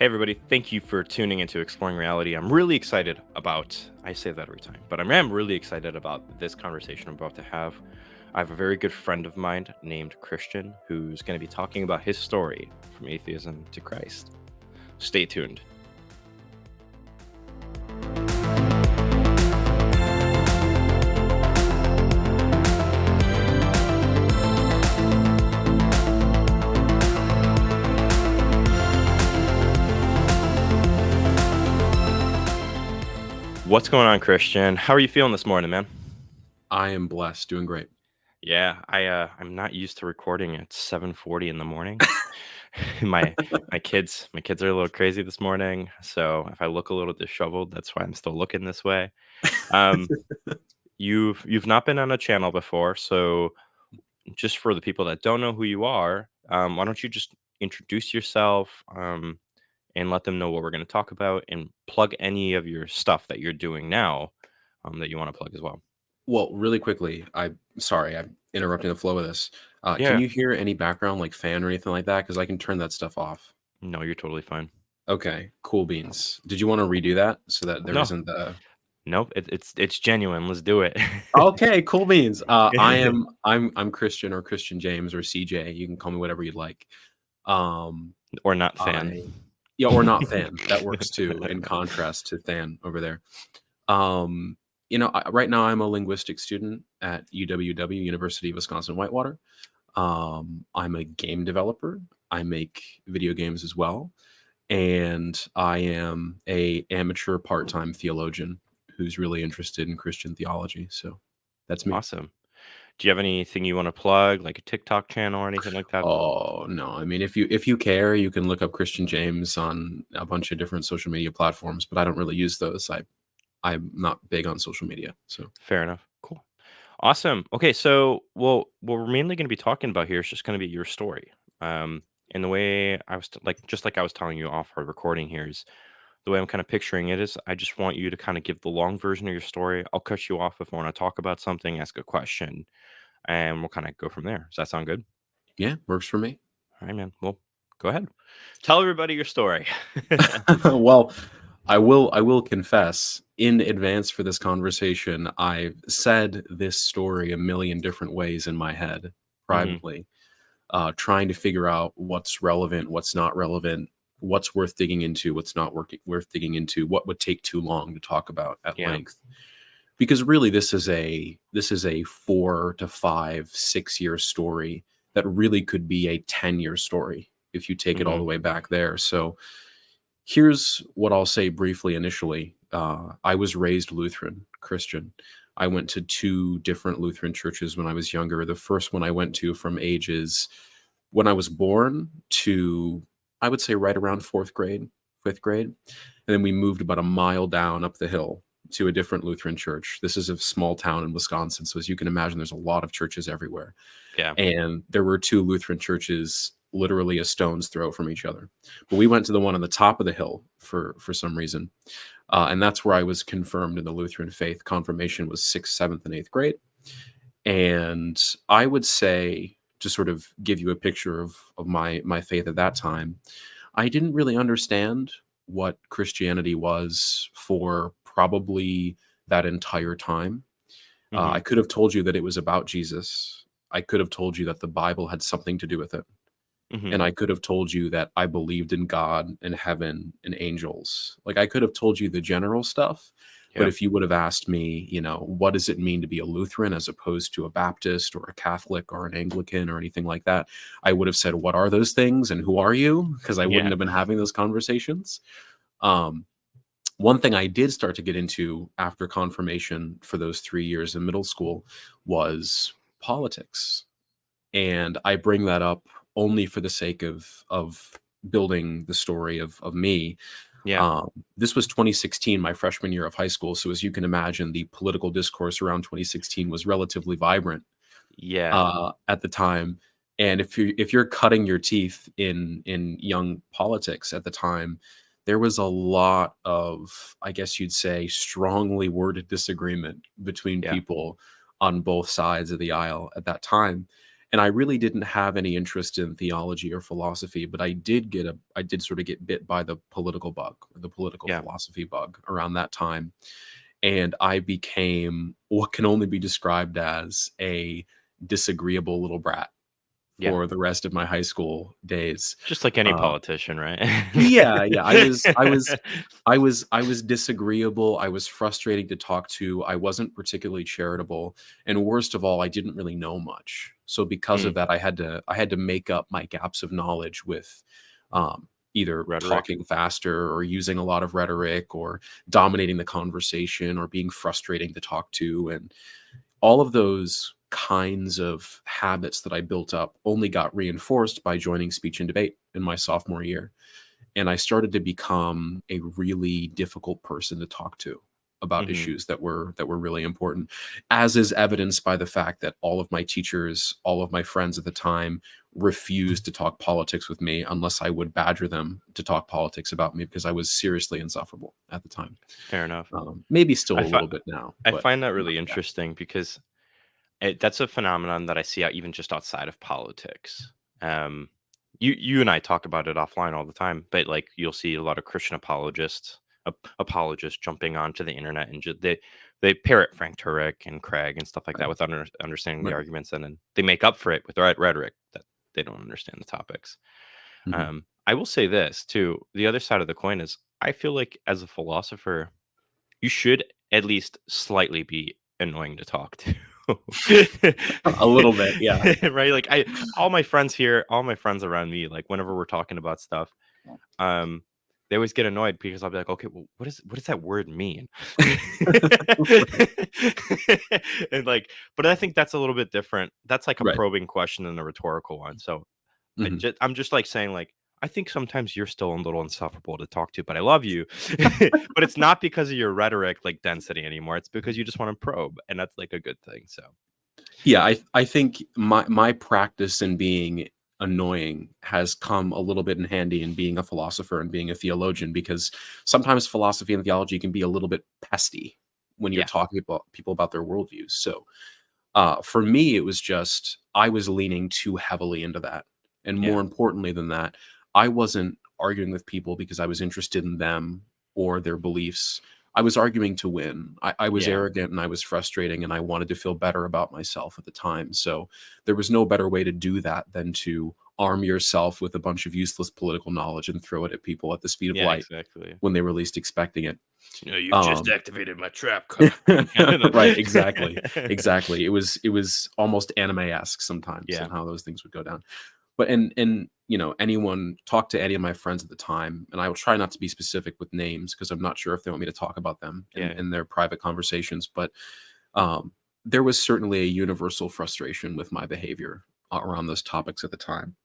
Hey, everybody. Thank you for tuning into Exploring Reality. I'm really excited I say that every time, but I am really excited about this conversation I'm about to have. I have a very good friend of mine named Christian who's going to be talking about his story from atheism to Christ. Stay tuned. What's going on, Christian? How are you feeling this morning, man? I am blessed, doing great. Yeah, I'm not used to recording at 7:40 in the morning. my my kids are a little crazy this morning, so if I look a little disheveled, that's why I'm still looking this way. Um, you've not been on a channel before, so just for the people that don't know who you are, why don't you just introduce yourself, and let them know what we're going to talk about, and plug any of your stuff that you're doing now, that you want to plug as well. Well, really quickly, I'm interrupting the flow of this. Can Yeah, you hear any background, like fan or anything like that? Because I can turn that stuff off. no, you're totally fine. Okay, cool beans. Did you want to redo that so that there No, isn't the? nope, it's genuine. Let's do it. Okay, cool beans. I'm Christian or Christian James or CJ. You can call me whatever you'd like. Um, Or not fan. I Yeah, or not fan. That works too. In contrast to Than over there. Um, right now I'm a linguistics student at UWW, University of Wisconsin Whitewater. I'm a game developer. I make video games as well, and I am a amateur part-time theologian who's really interested in Christian theology. So that's me. Awesome. Do you have anything you wanna plug, like a TikTok channel or anything like that? Oh no, I mean if you care, you can look up Christian James on a bunch of different social media platforms, but I don't really use those. I'm not big on social media. So Fair enough. Cool. Awesome. Okay, so, well, what we're mainly gonna be talking about here is just gonna be your story. And the way I was just like I was telling you off our recording here is the way I'm kinda picturing it is I just want you to kinda give the long version of your story. I'll cut you off if I wanna talk about something, ask a question, and we'll kinda go from there. Does that sound good? yeah, works for me. Alright, man. Well, go ahead. Tell everybody your story. Well, I will confess in advance for this conversation, I've said this story a million different ways in my head Mhm. privately, trying to figure out what's relevant, what's not relevant, what's worth digging into, what's not worth digging into, what would take too long to talk about at Yeah. length. Because really this is a 4 to 5, 6 year story that really could be a 10-year story if you take it all the Mhm. way back there. So here's what I'll say briefly initially. I was raised Lutheran Christian. I went to two different Lutheran churches when I was younger. The first one I went to from ages when I was born to, I would say, right around fourth grade, fifth grade. And then we moved about a mile down up the hill to a different Lutheran church. This is a small town in Wisconsin. So, as you can imagine, there's a lot of churches everywhere. Yeah. And there were two Lutheran churches literally a stone's throw from each other. But we went to the one on the top of the hill for some reason, and that's where I was confirmed in the Lutheran faith. Confirmation was sixth, seventh, and eighth grade. And I would say, to sort of give you a picture of my faith at that time, I didn't really understand what Christianity was for probably that entire time. I Mhm. could have told you that it was about Jesus. I could have told you that the Bible had something to do with it. Mhm. And I could have told you that I believed in God and heaven and angels. Like, I could have told you the general stuff, but Yeah. if you would have asked me, what does it mean to be a Lutheran as opposed to a Baptist or a Catholic or an Anglican or anything like that, I would have said, "What are those things and who are you?" Because I wouldn't Yeah. have been having those conversations. Um, One thing I did start to get into after confirmation for those 3 years in middle school was politics. And I bring that up only for the sake of building the story of me. Yeah. Um, this was 2016, my freshman year of high school. So as you can imagine, the political discourse around 2016 was relatively vibrant Yeah. at the time. And if you're cutting your teeth in young politics at the time, there was a lot of, I guess you'd say, strongly worded disagreement between Yeah. people on both sides of the aisle at that time. And I really didn't have any interest in theology or philosophy, but I did sort of get bit by the political bug, or the political Yeah. philosophy bug around that time. And I became what can only be described as a disagreeable little brat Yeah. for the rest of my high school days. Just like any Uh, politician, right? yeah, yeah, I was disagreeable, I was frustrating to talk to, I wasn't particularly charitable, and worst of all, I didn't really know much. So because of Mm, that, I had to make up my gaps of knowledge with, either rhetoric. talking faster or using a lot of rhetoric or dominating the conversation or being frustrating to talk to, and all of those kinds of habits that I built up only got reinforced by joining speech and debate in my sophomore year. And I started to become a really difficult person to talk to about Mhm. issues that were really important, as is evidenced by the fact that all of my teachers, all of my friends at the time refused to talk politics with me unless I would badger them to talk politics about me because I was seriously insufferable at the time. Fair enough. Maybe still I a fi little bit now, I but find that not really bad. interesting because that's a phenomenon that I see out even just outside of politics. Um, you and I talk about it offline all the time, but like you'll see a lot of Christian apologists jumping onto the internet and they parrot Frank Turek and Craig and stuff like that with understanding the Right. arguments, and then they make up for it with rhetoric that they don't understand the topics. Mhm. I will say this too: the other side of the coin is I feel like as a philosopher, you should at least slightly be annoying to talk to. A little bit, yeah. Right? Like I all my friends here, all my friends around me, like whenever we're talking about stuff, um, they always get annoyed because I'll be like, okay, well, what does that word mean? And like, but I think that's a little bit different. That's like a Right. probing question than a rhetorical one. So Mhm. I'm just like saying like I think sometimes you're still a little insufferable to talk to, but I love you. But it's not because of your rhetoric like density anymore. It's because you just want to probe, and that's like a good thing. So Yeah, I think my practice in being annoying has come a little bit in handy in being a philosopher and being a theologian because sometimes philosophy and theology can be a little bit pesty when you're yeah, talking about people about their worldviews. So for me, it was just I was leaning too heavily into that, and yeah, more importantly than that, I wasn't arguing with people because I was interested in them or their beliefs. I was arguing to win. I was yeah, arrogant and I was frustrating, and I wanted to feel better about myself at the time. So there was no better way to do that than to arm yourself with a bunch of useless political knowledge and throw it at people at the speed of yeah, light exactly. when they were least expecting it. You've just Um, activated my trap card. right, exactly, exactly. It was almost anime-esque sometimes Yeah, and how those things would go down. But you know, anyone talk to any of my friends at the time, and I will try not to be specific with names because I'm not sure if they want me to talk about them yeah, in their private conversations. But um, there was certainly a universal frustration with my behavior around those topics at the time.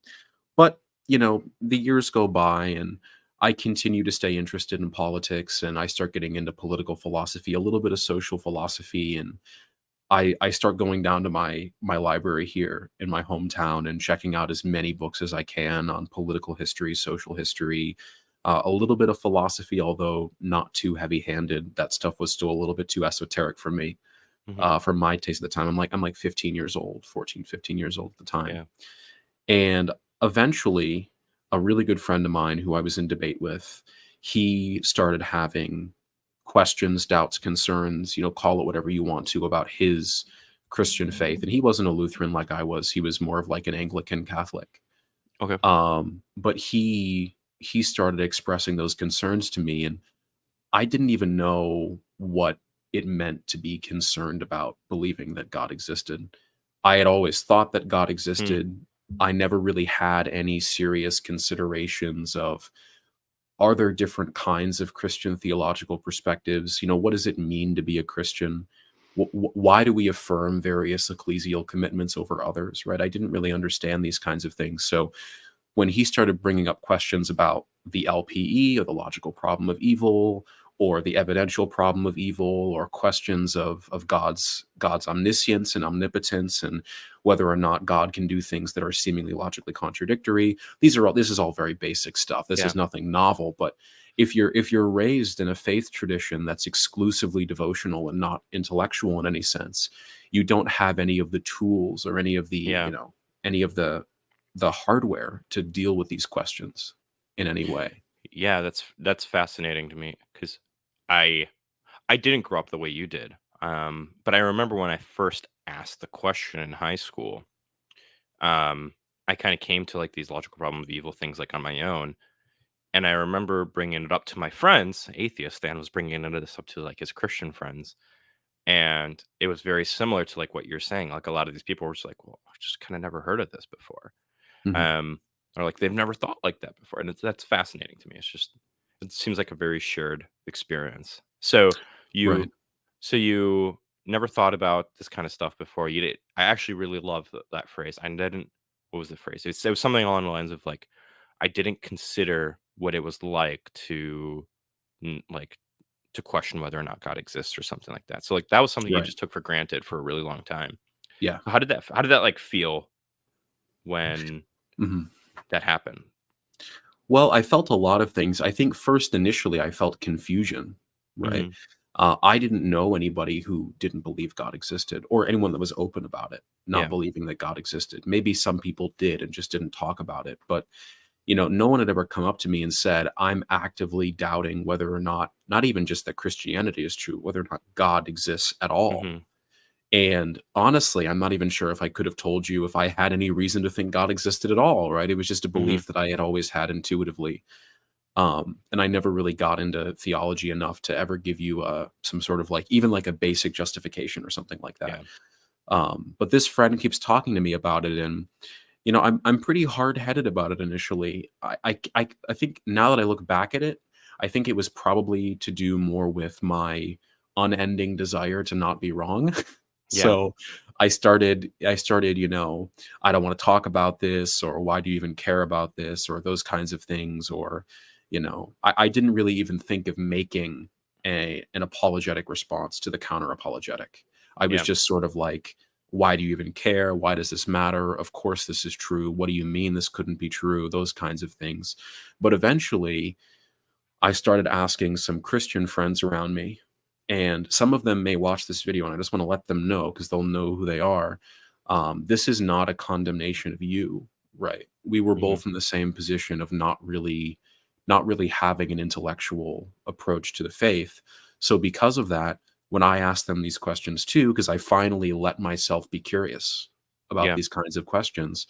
But, you know, the years go by and I continue to stay interested in politics and I start getting into political philosophy, a little bit of social philosophy, and I start going down to my library here in my hometown and checking out as many books as I can on political history, social history, a little bit of philosophy, although not too heavy-handed. That stuff was still a little bit too esoteric for me, mhm, for my taste at the time. I'm like 15 years old, 14, 15 years old at the time. yeah, And eventually, a really good friend of mine who I was in debate with, he started having questions, doubts, concerns, you know, call it whatever you want to, about his Christian faith. And he wasn't a Lutheran like I was. He was more of like an Anglican Catholic. okay, But he started expressing those concerns to me, and I didn't even know what it meant to be concerned about believing that God existed. I had always thought that God hmm, existed. I never really had any serious considerations of, are there different kinds of Christian theological perspectives? You know, what does it mean to be a Christian? Why do we affirm various ecclesial commitments over others, right? I didn't really understand these kinds of things. So when he started bringing up questions about the LPE, or the logical problem of evil, or the evidential problem of evil, or questions of God's omniscience and omnipotence, and whether or not God can do things that are seemingly logically contradictory. This is all very basic stuff. This yeah, is nothing novel. But if you're raised in a faith tradition that's exclusively devotional and not intellectual in any sense, you don't have any of the tools or any of the, yeah, you know, any of the hardware to deal with these questions in any way. Yeah, that's fascinating to me because I I didn't grow up the way you did. But I remember when I first asked the question in high school, um, I kind of came to like these logical problem of evil things like on my own. And I remember bringing it up to my friends, atheist Stan was bringing this up to like his Christian friends. And it was very similar to like what you're saying. Like a lot of these people were just like, well, I just kind of never heard of this before. Mhm. Um, or like they've never thought like that before. And that's fascinating to me. It's just, it seems like a very shared experience. Right. You, so you never thought about this kind of stuff before. You did. I actually really love that phrase. I didn't, what was the phrase? It was something along the lines of like, I didn't consider what it was like to like to question whether or not God exists or something like that. So like that was something you Right. just took for granted for a really long time. Yeah. How did that like feel when Mhm. that happened? Well, I felt a lot of things. I think first initially I felt confusion, right? Mhm. I didn't know anybody who didn't believe God existed or anyone that was open about it, not Yeah. believing that God existed. Maybe some people did and just didn't talk about it. But, no one had ever come up to me and said, I'm actively doubting whether or not, not even just that Christianity is true, whether or not God exists at all. Mhm. And honestly, I'm not even sure if I could have told you if I had any reason to think God existed at all, right? It was just a Mhm. belief that I had always had intuitively. And I never really got into theology enough to ever give you some sort of like even like a basic justification or something like that. Yeah. But this friend keeps talking to me about it, and I'm pretty hard headed about it initially. I think now that I look back at it, I think it was probably to do more with my unending desire to not be wrong. Yeah. So I started, I don't want to talk about this, or why do you even care about this, or those kinds of things, or I didn't really even think of making an apologetic response to the counter apologetic. I was Yeah. just sort of like, why do you even care? Why does this matter? Of course, this is true. What do you mean this couldn't be true? Those kinds of things. But eventually, I started asking some Christian friends around me, and some of them may watch this video, and I just want to let them know because they'll know who they are. This is not a condemnation of you, right? We were Mhm. both in the same position of not really having an intellectual approach to the faith. So because of that, when I asked them these questions too, because I finally let myself be curious about Yeah. these kinds of questions,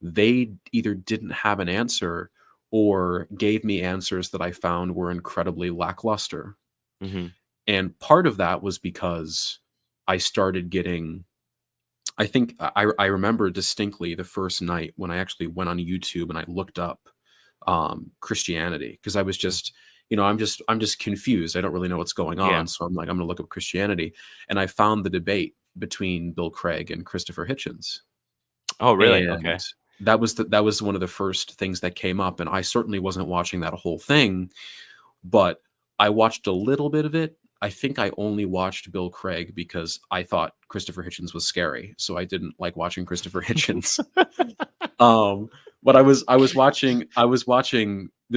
they either didn't have an answer or gave me answers that I found were incredibly lackluster. Mhm. And part of that was because I started getting I think I remember distinctly the first night when I actually went on YouTube and I looked up Christianity because I was Mm. just, I'm just confused. I don't really know what's going Yeah. on. So I'm like, I'm gonna look up Christianity. And I found the debate between Bill Craig and Christopher Hitchens. Oh, really? And Okay. that was one of the first things that came up. And I certainly wasn't watching that whole thing, but I watched a little bit of it. I think I only watched Bill Craig because I thought Christopher Hitchens was scary, so I didn't like watching Christopher Hitchens. Um, but I was watching it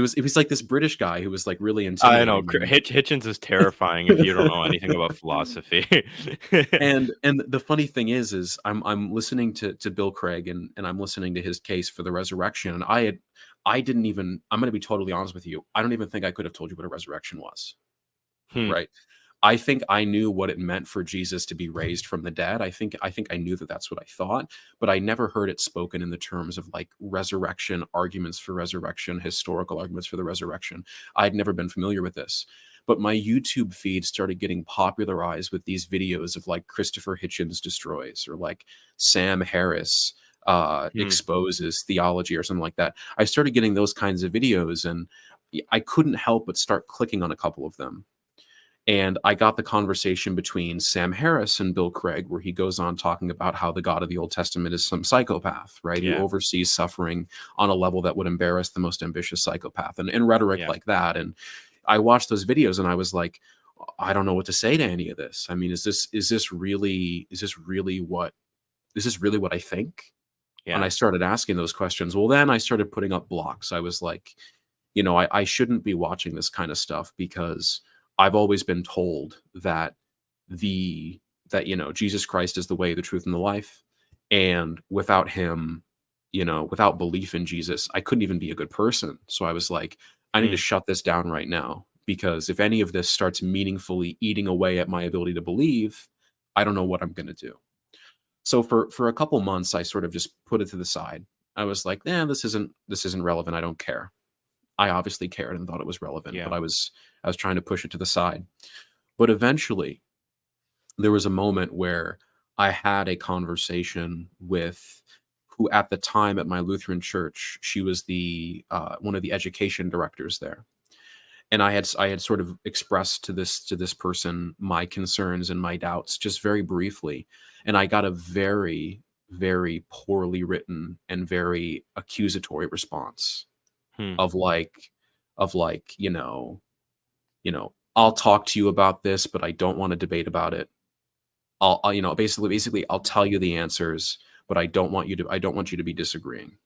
was like this British guy who was like really I know, intimidating, and Hitchens is terrifying if you don't know anything about philosophy. and the funny thing is I'm listening to Bill Craig, and I'm listening to his case for the resurrection, and I didn't even, I'm gonna be totally honest with you, I don't even think I could have told you what a resurrection was. Hmm. Right. I think I knew what it meant for Jesus to be raised from the dead. I think I knew that that's what I thought, but I never heard it spoken in the terms of like resurrection, arguments for resurrection, historical arguments for the resurrection. I'd never been familiar with this. But my YouTube feed started getting popularized with these videos of like Christopher Hitchens destroys or like Sam Harris Hmm. exposes theology or something like that. I started getting those kinds of videos, and I couldn't help but start clicking on a couple of them, and I got the conversation between Sam Harris and Bill Craig, where he goes on talking about how the God of the Old Testament is some psychopath, right? Who Yeah. oversees suffering on a level that would embarrass the most ambitious psychopath, and rhetoric Yeah. like that. And I watched those videos and I was like, I don't know what to say to any of this. I mean, is this really what I think? And Yeah. I started asking those questions. Well, then I started putting up blocks. I was like, I shouldn't be watching this kind of stuff because I've always been told that the that Jesus Christ is the way, the truth, and the life, and without him, without belief in Jesus, I couldn't even be a good person. So I was like, I need to Mm, shut this down right now, because if any of this starts meaningfully eating away at my ability to believe, I don't know what I'm going to do. So for a couple months, I sort of just put it to the side. I was like, this isn't relevant. I don't care. I obviously cared and thought it was relevant, but yeah. I was trying to push it to the side. But eventually, there was a moment where I had a conversation with who at the time at my Lutheran church, she was the one of the education directors there. And I had sort of expressed to this person my concerns and my doubts just very briefly, and I got a very, very poorly written and very accusatory response Hmm. of like, I'll talk to you about this, but I don't want to debate about it. Basically, I'll tell you the answers, but I don't want you to be disagreeing,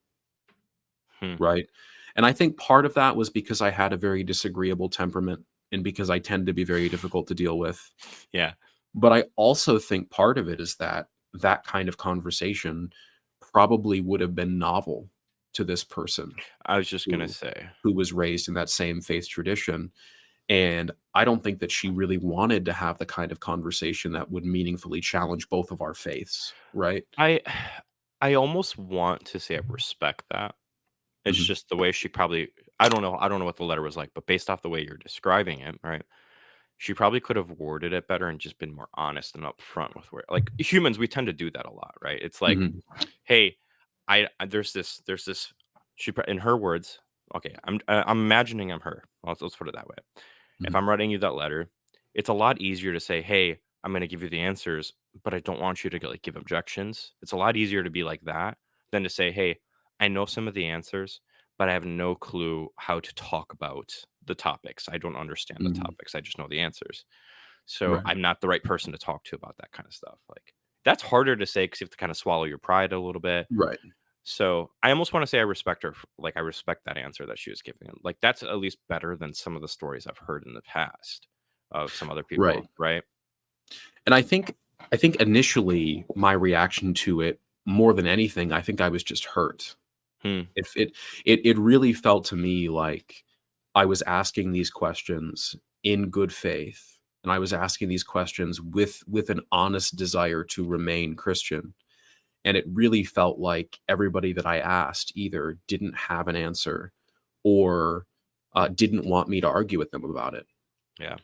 Hmm. right? And I think part of that was because I had a very disagreeable temperament and because I tend to be very difficult to deal with. Yeah. But I also think part of it is that that kind of conversation probably would have been novel to this person I was just gonna who say. who was raised in that same faith tradition. And I don't think that she really wanted to have the kind of conversation that would meaningfully challenge both of our faiths, right? I I almost want to say I respect that. It's Mhm, just the way she probably I don't know what the letter was like, but based off the way you're describing it, right? She probably could have worded it better and just been more honest and upfront with where like humans, we tend to do that a lot, right? It's like, mhm, "Hey, there's this." In her words, okay, I'm imagining I'm her. Let's put it that way. If mhm, I'm writing you that letter, it's a lot easier to say, "Hey, I'm gonna give you the answers, but I don't want you to like give objections." It's a lot easier to be like that than to say, "Hey, I know some of the answers, but I have no clue how to talk about the topics. I don't understand the mhm. topics. I just know the answers. So Right, I'm not the right person to talk to about that kind of stuff." Like that's harder to say because you have to kind of swallow your pride a little bit. right, So I almost want to say I respect her. Like I respect that answer that she was giving. Like that's at least better than some of the stories I've heard in the past of some other right. people, right? And I think initially my reaction to it, more than anything, I think I was just hurt. Hmm. It really felt to me like I was asking these questions in good faith, and I was asking these questions with an honest desire to remain Christian. And it really felt like everybody that I asked either didn't have an answer or didn't want me to argue with them about it. Yeah.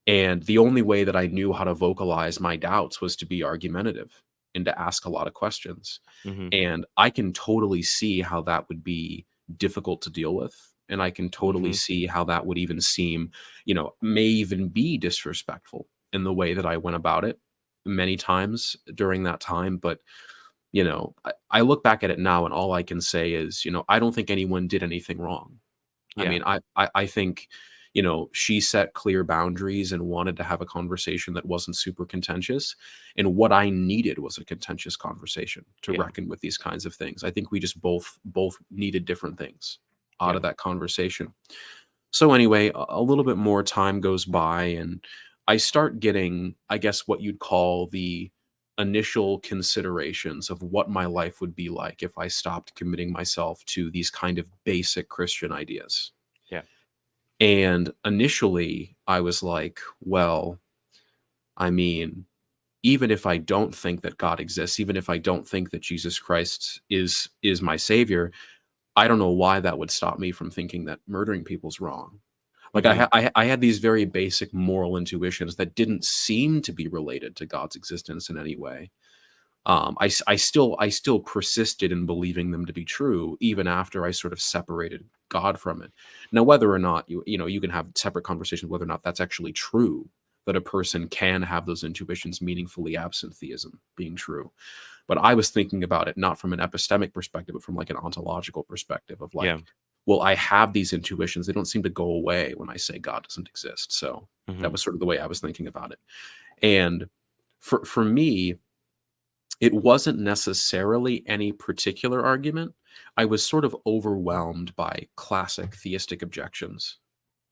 And the only way that I knew how to vocalize my doubts was to be argumentative and to ask a lot of questions. Hmm. And I can totally see how that would be difficult to deal with. And I can totally Hmm. see how that would even seem, may even be disrespectful in the way that I went about it many times during that time. But I look back at it now and all I can say is, I don't think anyone did anything wrong. I Yeah. mean, I think, she set clear boundaries and wanted to have a conversation that wasn't super contentious. And what I needed was a contentious conversation to Yeah. reckon with these kinds of things. I think we just both needed different things out Yeah. of that conversation. So anyway, a little bit more time goes by and I start getting, I guess, what you'd call the initial considerations of what my life would be like if I stopped committing myself to these kind of basic Christian ideas. Yeah. And initially, I was like, well, I mean, even if I don't think that God exists, even if I don't think that Jesus Christ is my savior, I don't know why that would stop me from thinking that murdering people's wrong. Like Hmm. I had these very basic moral intuitions that didn't seem to be related to God's existence in any way. I still persisted in believing them to be true even after I sort of separated God from it. Now, whether or not you can have separate conversations whether or not that's actually true, that a person can have those intuitions meaningfully absent theism being true. But I was thinking about it not from an epistemic perspective, but from like an ontological perspective of Yeah. like, well, I have these intuitions. They don't seem to go away when I say God doesn't exist. So that Hmm. was sort of the way I was thinking about it. And for me, it wasn't necessarily any particular argument. I was sort of overwhelmed by classic theistic objections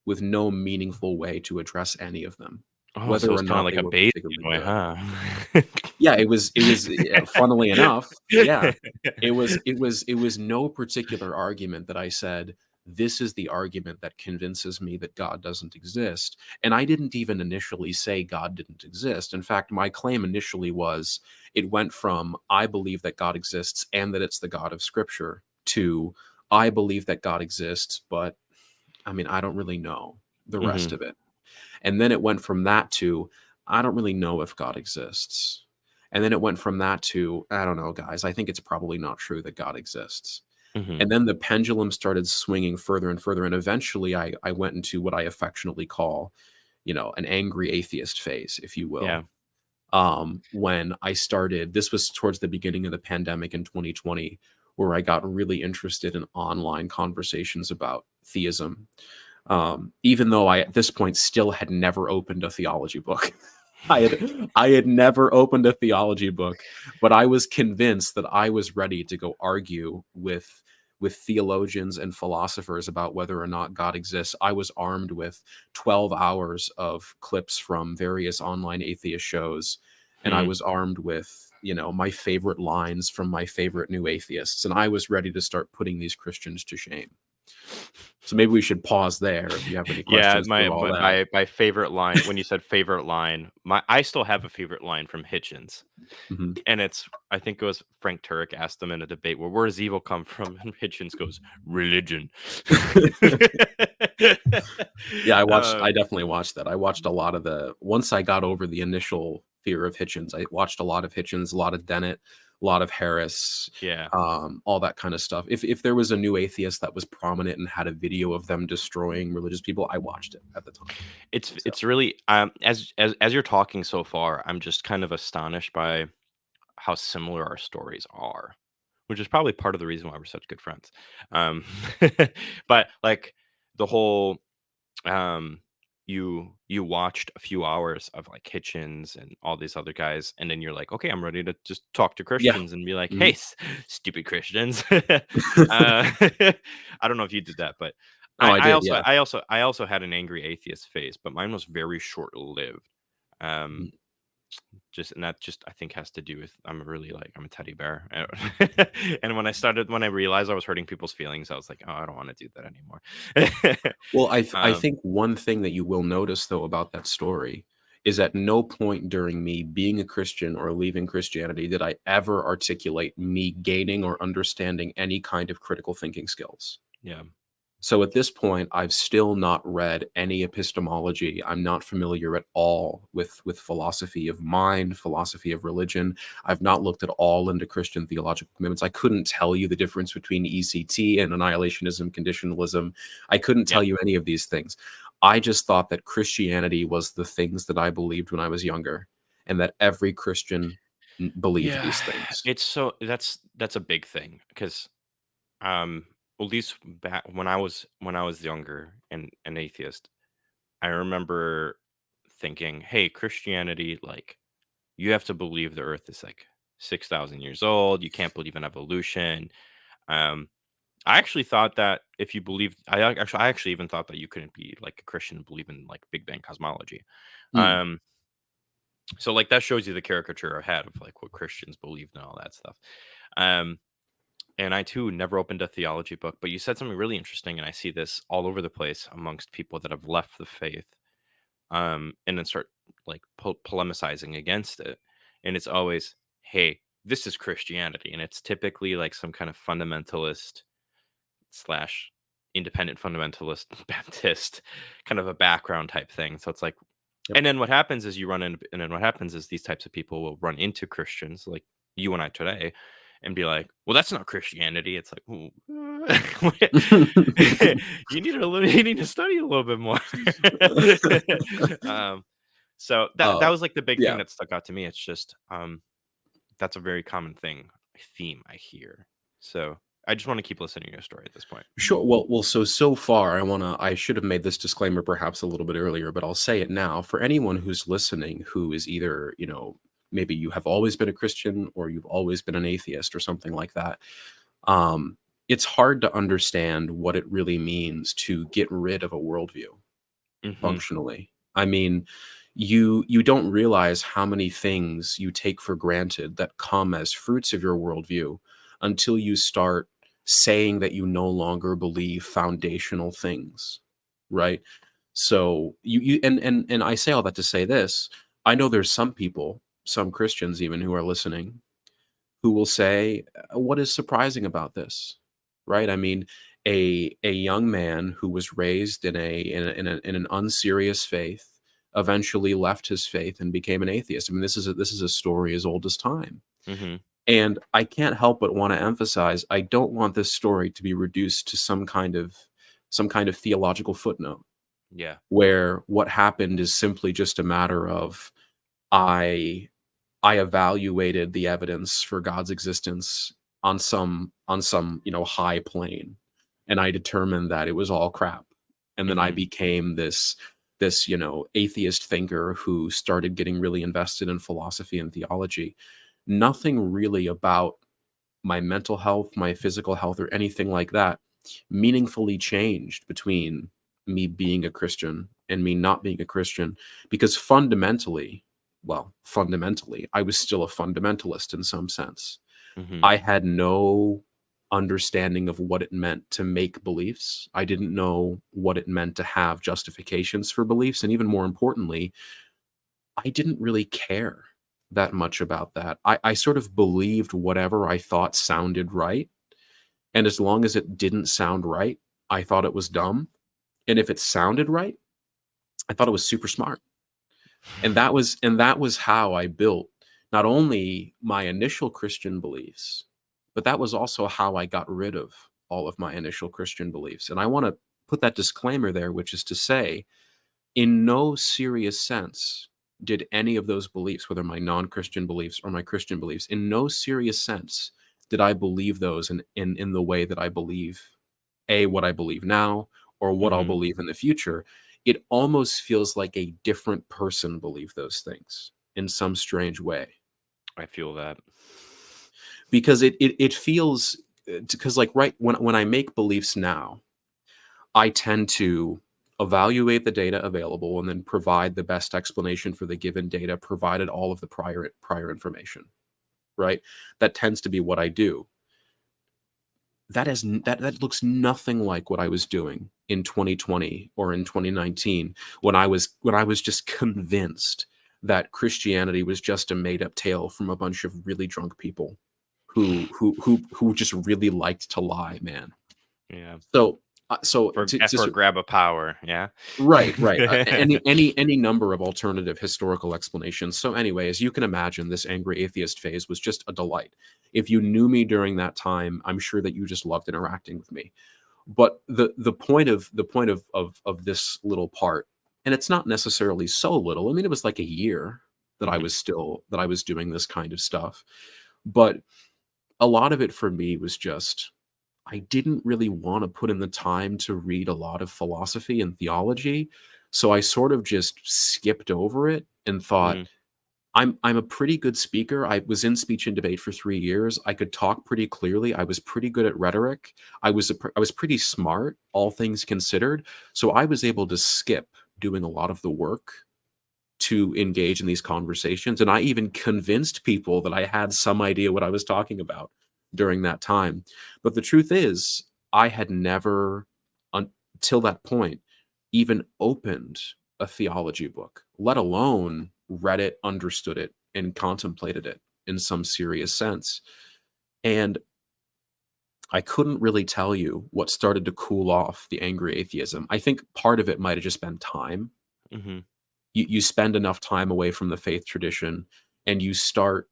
with no meaningful way to address any of them. Oh, whether so or it's kinda not like they a were bait particularly in a way, good. huh? Yeah, funnily enough, yeah. It was no particular argument that I said, "This is the argument that convinces me that God doesn't exist," and I didn't even initially say God didn't exist. In fact, my claim initially was it went from, "I believe that God exists and that it's the God of Scripture," to, "I believe that God exists, but, I mean, I don't really know the rest Mhm, of it." And then it went from that to, I don't really know if God exists. And then it went from that to, I don't know, guys, I think it's probably not true that God exists. mhm. And then the pendulum started swinging further and further. And eventually I went into what I affectionately call, an angry atheist phase, if you will. Yeah. When I started, this was towards the beginning of the pandemic in 2020, where I got really interested in online conversations about theism, even though I at this point still had never opened a theology book. I had never opened a theology book, but I was convinced that I was ready to go argue with theologians and philosophers about whether or not God exists. I was armed with 12 hours of clips from various online atheist shows, and I Mhm. was armed with, my favorite lines from my favorite new atheists, and I was ready to start putting these Christians to shame. So maybe we should pause there if you have any Yeah, questions my through all my that. my favorite line when you said favorite line, I still have a favorite line from Hitchens, Mhm. and it's I think it was Frank Turek asked him in a debate, "Well, where does evil come from?" And Hitchens goes, "Religion." Yeah, I Um, definitely watched that. I watched a lot of the once I got over the initial fear of Hitchens, I watched a lot of Hitchens, a lot of Dennett, a lot of Harris, yeah. all that kind of stuff. If there was a new atheist that was prominent and had a video of them destroying religious people, I watched it at the time. It's So, it's really, as you're talking so far, I'm just kind of astonished by how similar our stories are, which is probably part of the reason why we're such good friends. Um, but like the whole, um, you watched a few hours of like Hitchens and all these other guys, and then you're like, okay, I'm ready to just talk to yeah. Christians and be like, hey, Mhm. stupid Christians. I don't know if you did that, but Oh, I, I I did, also yeah. I also I also had an angry atheist phase, but mine was very short lived. Um, Mhm. just and that just I think has to do with I'm a teddy bear. And when I realized I was hurting people's feelings, I was like, "Oh, I don't wanna do that anymore." Well, I Um, think one thing that you will notice, though, about that story is at no point during me being a Christian or leaving Christianity did I ever articulate me gaining or understanding any kind of critical thinking skills. yeah. So at this point, I've still not read any epistemology. I'm not familiar at all with philosophy of mind, philosophy of religion. I've not looked at all into Christian theological commitments. I couldn't tell you the difference between ECT and annihilationism, conditionalism. I couldn't Yeah. tell you any of these things. I just thought that Christianity was the things that I believed when I was younger, and that every Christian believed Yeah. these things. It's so that's a big thing because, um, at least back when I was younger and an atheist, I remember thinking, "Hey, Christianity, like, you have to believe the Earth is, like, 6,000 years old, you can't believe in evolution." Um, I actually thought that if you believed I actually even thought that you couldn't be, like, a Christian and believe in, like, Big Bang cosmology. Mm, Um, so, like, that shows you the caricature I had of, like, what Christians believed and all that stuff. Um, and I too never opened a theology book, but you said something really interesting, and I see this all over the place amongst people that have left the faith, and then start, like, polemicizing against it, and it's always, "Hey, this is Christianity," and it's typically, like, some kind of fundamentalist slash independent fundamentalist Baptist kind of a background type thing. So it's like, yep. and then what happens is and then what happens is these types of people will run into Christians like you and I today and be like, well, that's not Christianity. It's like, "Ooh, you need to study a little bit more." um, so that uh, was like the big thing yeah. that stuck out to me. It's just that's a very common theme I hear. So I just want to keep listening to your story at this point. Sure. Well. So far, I should have made this disclaimer perhaps a little bit earlier, but I'll say it now. For anyone who's listening, who is either maybe you have always been a Christian or you've always been an atheist or something like that. Um, it's hard to understand what it really means to get rid of a worldview Hmm. functionally. I mean, you don't realize how many things you take for granted that come as fruits of your worldview until you start saying that you no longer believe foundational things, right? So you and I say all that to say this. I know there's some people, some Christians even, who are listening, who will say, "What is surprising about this?" Right? I mean, a young man who was raised in an unserious faith eventually left his faith and became an atheist. I mean, this is a story as old as time. Mhm. And I can't help but want to emphasize, I don't want this story to be reduced to some kind of theological footnote Yeah. where what happened is simply just a matter of I I evaluated the evidence for God's existence on some, high plane, and I determined that it was all crap. And then I Mhm. became this, atheist thinker who started getting really invested in philosophy and theology. Nothing really about my mental health, my physical health, or anything like that meaningfully changed between me being a Christian and me not being a Christian because fundamentally, I was still a fundamentalist in some sense. Mhm. I had no understanding of what it meant to make beliefs. I didn't know what it meant to have justifications for beliefs. And even more importantly, I didn't really care that much about that. I sort of believed whatever I thought sounded right. And as long as it didn't sound right, I thought it was dumb. And if it sounded right, I thought it was super smart. And that was how I built not only my initial Christian beliefs, but that was also how I got rid of all of my initial Christian beliefs. And I want to put that disclaimer there, which is to say, in no serious sense did any of those beliefs, whether my non-Christian beliefs or my Christian beliefs, in no serious sense did I believe those in the way that I believe what I believe now or what I'll Mhm. believe in the future. It almost feels like a different person believed those things in some strange way I feel that. because it feels because like right when I make beliefs now, I tend to evaluate the data available and then provide the best explanation for the given data, provided all of the prior information. Right, that tends to be what I do. That looks nothing like what I was doing in 2020 or in 2019 when I was just convinced that Christianity was just a made up tale from a bunch of really drunk people who just really liked to lie, man. Yeah. So so For to for a grab of power, yeah? Right, right. Any number of alternative historical explanations. So anyway, as you can imagine, this angry atheist phase was just a delight. If you knew me during that time, I'm sure that you just loved interacting with me. But the point of this little part, and it's not necessarily so little. I mean, it was like a year Mhm. that I was doing this kind of stuff. But a lot of it for me was just I didn't really wanna put in the time to read a lot of philosophy and theology, so I sort of just skipped over it and thought, Mm. I'm a pretty good speaker. I was in speech and debate for 3 years. I could talk pretty clearly. I was pretty good at rhetoric. I was pretty smart, all things considered, so I was able to skip doing a lot of the work to engage in these conversations, and I even convinced people that I had some idea what I was talking about during that time. But the truth is, I had never, until that point, even opened a theology book, let alone read it, understood it, and contemplated it in some serious sense. And I couldn't really tell you what started to cool off the angry atheism. I think part of it might have just been time. Mhm. You spend enough time away from the faith tradition and you start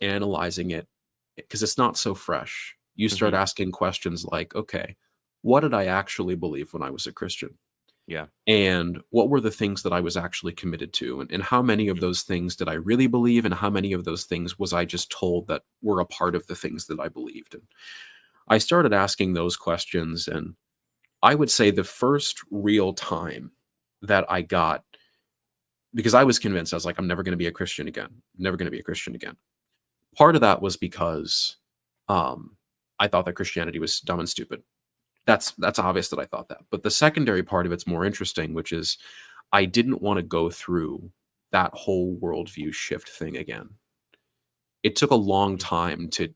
analyzing it because it's not so fresh. You start Mhm. asking questions like, okay, what did I actually believe when I was a Christian? Yeah. And what were the things that I was actually committed to? And how many of Mhm. those things did I really believe? And how many of those things was I just told that were a part of the things that I believed? And I started asking those questions. And I would say the first real time that I got because I was convinced, I was like, I'm never going to be a Christian again. Never going to be a Christian again. Part of that was because um, I thought that Christianity was dumb and stupid. That's obvious that I thought that. But the secondary part of it's more interesting, which is I didn't want to go through that whole worldview shift thing again. It took a long Mm. time to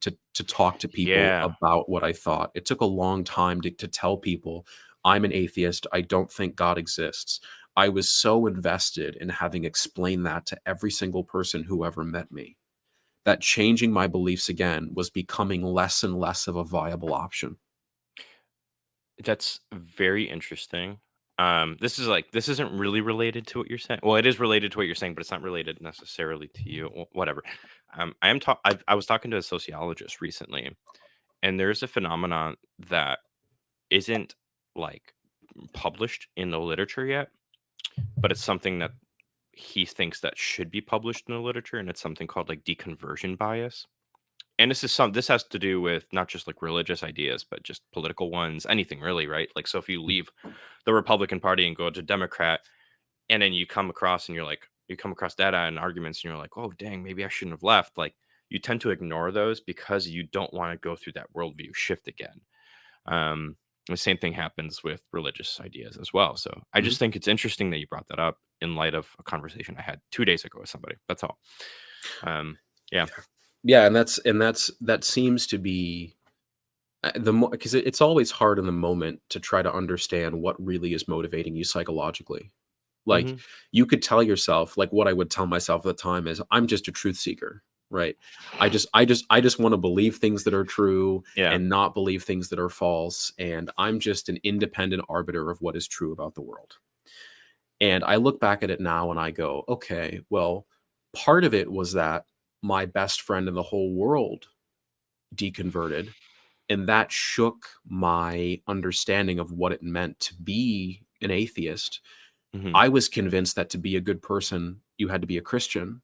talk to people Yeah. about what I thought. It took a long time to tell people, "I'm an atheist, I don't think God exists." I was so invested in having explained that to every single person who ever met me, that changing my beliefs again was becoming less and less of a viable option. That's very interesting. This isn't really related to what you're saying. Well, it is related to what you're saying, but it's not related necessarily to you. Whatever. I was talking to a sociologist recently, and there's a phenomenon that isn't like published in the literature yet, but it's something that he thinks that should be published in the literature, and it's something called like deconversion bias. And this has to do with not just like religious ideas, but just political ones, anything really, right? Like, so if you leave the Republican Party and go to Democrat, and then you come across data and arguments, and you're like, oh dang, maybe I shouldn't have left. Like, you tend to ignore those because you don't want to go through that worldview shift again. The same thing happens with religious ideas as well. So I Mhm. just think it's interesting that you brought that up in light of a conversation I had 2 days ago with somebody. That's all. Um, yeah. Yeah, that seems to be the more because it's always hard in the moment to try to understand what really is motivating you psychologically. Like, Hmm. you could tell yourself, like, what I would tell myself at the time is, "I'm just a truth seeker," right? I just wanna believe things that are true Yeah. and not believe things that are false, and I'm just an independent arbiter of what is true about the world. And I look back at it now and I go, "Okay, well, part of it was that my best friend in the whole world deconverted, and that shook my understanding of what it meant to be an atheist. Hmm. I was convinced that to be a good person, you had to be a Christian.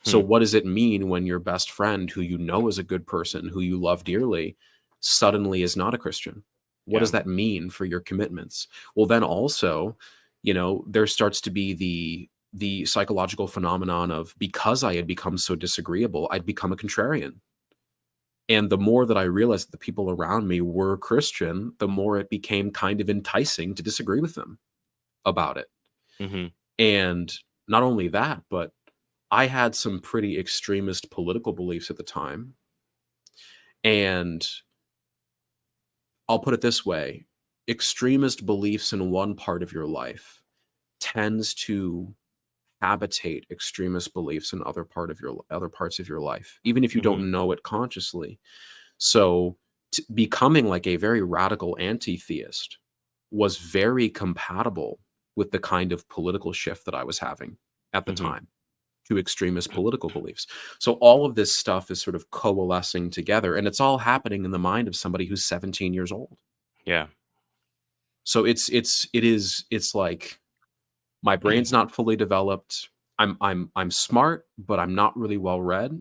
So Hmm. what does it mean when your best friend, who you know is a good person, who you love dearly, suddenly is not a Christian? What does Yeah. that mean for your commitments? Well, then also, there starts to be the psychological phenomenon of, because I had become so disagreeable, I'd become a contrarian. And the more that I realized that the people around me were Christian, the more it became kind of enticing to disagree with them about it. Hmm. And not only that, but I had some pretty extremist political beliefs at the time. And I'll put it this way: extremist beliefs in one part of your life tends to habitate extremist beliefs in other parts of your life, even if you Hmm. don't know it consciously. So, becoming like a very radical anti-theist was very compatible with the kind of political shift that I was having at the Hmm. time, to extremist political beliefs. So all of this stuff is sort of coalescing together, and it's all happening in the mind of somebody who's 17 years old. Yeah. So it's like, my brain's not fully developed. I'm smart, but I'm not really well read,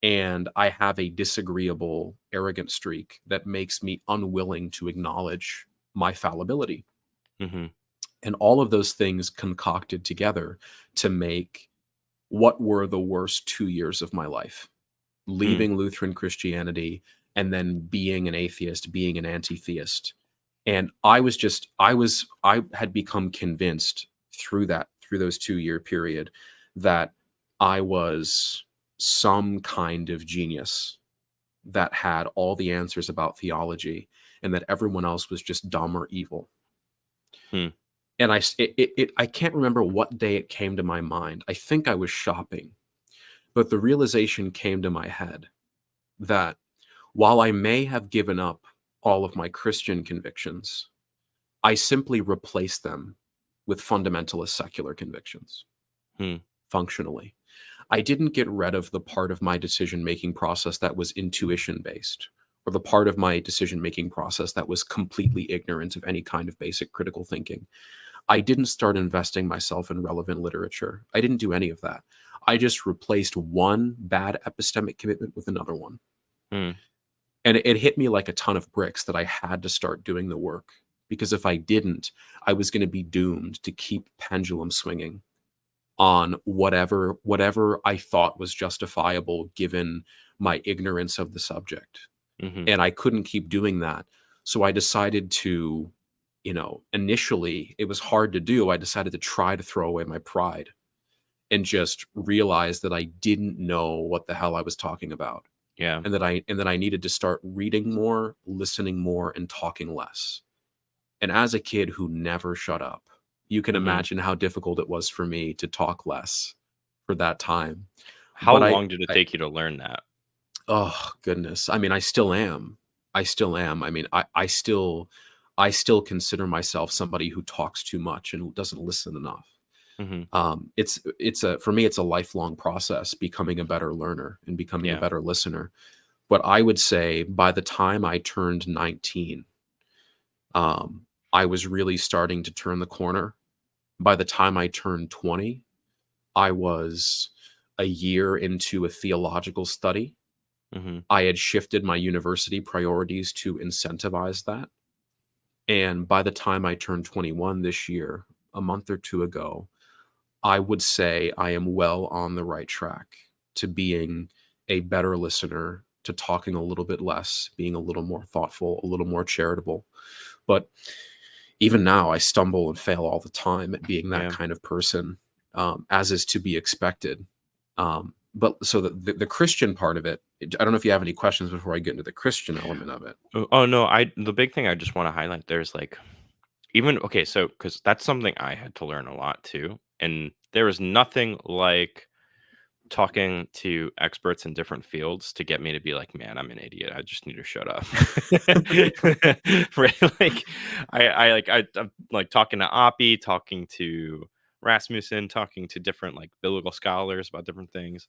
and I have a disagreeable, arrogant streak that makes me unwilling to acknowledge my fallibility. Hmm. And all of those things concocted together to make what were the worst 2 years of my life. Hmm. Leaving Lutheran Christianity and then being an atheist, being an anti-theist. And I had become convinced through those 2-year period, that I was some kind of genius that had all the answers about theology, and that everyone else was just dumb or evil. Hmm. And I can't remember what day it came to my mind. I think I was shopping, but the realization came to my head that, while I may have given up all of my Christian convictions, I simply replaced them with fundamentalist secular convictions, Hmm. functionally. I didn't get rid of the part of my decision-making process that was intuition based, or the part of my decision-making process that was completely ignorant of any kind of basic critical thinking. I didn't start investing myself in relevant literature. I didn't do any of that. I just replaced one bad epistemic commitment with another one. Hmm. And it hit me like a ton of bricks that I had to start doing the work, because if I didn't, I was going to be doomed to keep pendulum swinging on whatever I thought was justifiable given my ignorance of the subject. Hmm. And I couldn't keep doing that. So I decided to initially it was hard to do. I decided to try to throw away my pride and just realize that I didn't know what the hell I was talking about, Yeah. and that I needed to start reading more, listening more, and talking less. And as a kid who never shut up, you can Mhm. imagine how difficult it was for me to talk less for that time. How But long did it take you to learn that? oh goodness, I mean, I still am. I still am. I mean, I still consider myself somebody who talks too much and doesn't listen enough. Mhm. It's for me, it's a lifelong process becoming a better learner and becoming a Yeah. better listener. But I would say by the time I turned 19, I was really starting to turn the corner. By the time I turned 20, I was a year into a theological study. Mhm. I had shifted my university priorities to incentivize that. And by the time I turned 21 this year, a month or two ago, I would say I am well on the right track to being a better listener, to talking a little bit less, being a little more thoughtful, a little more charitable. But even now, I stumble and fail all the time at being that Yeah. kind of person, as is to be expected. But so the Christian part of it, I don't know if you have any questions before I get into the Christian element of it. Oh, no, I the big thing I just wanna highlight there's, like even okay, so because that's something I had to learn a lot too, and there is nothing like talking to experts in different fields to get me to be like, "Man, I'm an idiot. I just need to shut up." Right? Like, I'm, like, talking to Oppie, talking to Rasmussen, talking to different, like, biblical scholars about different things.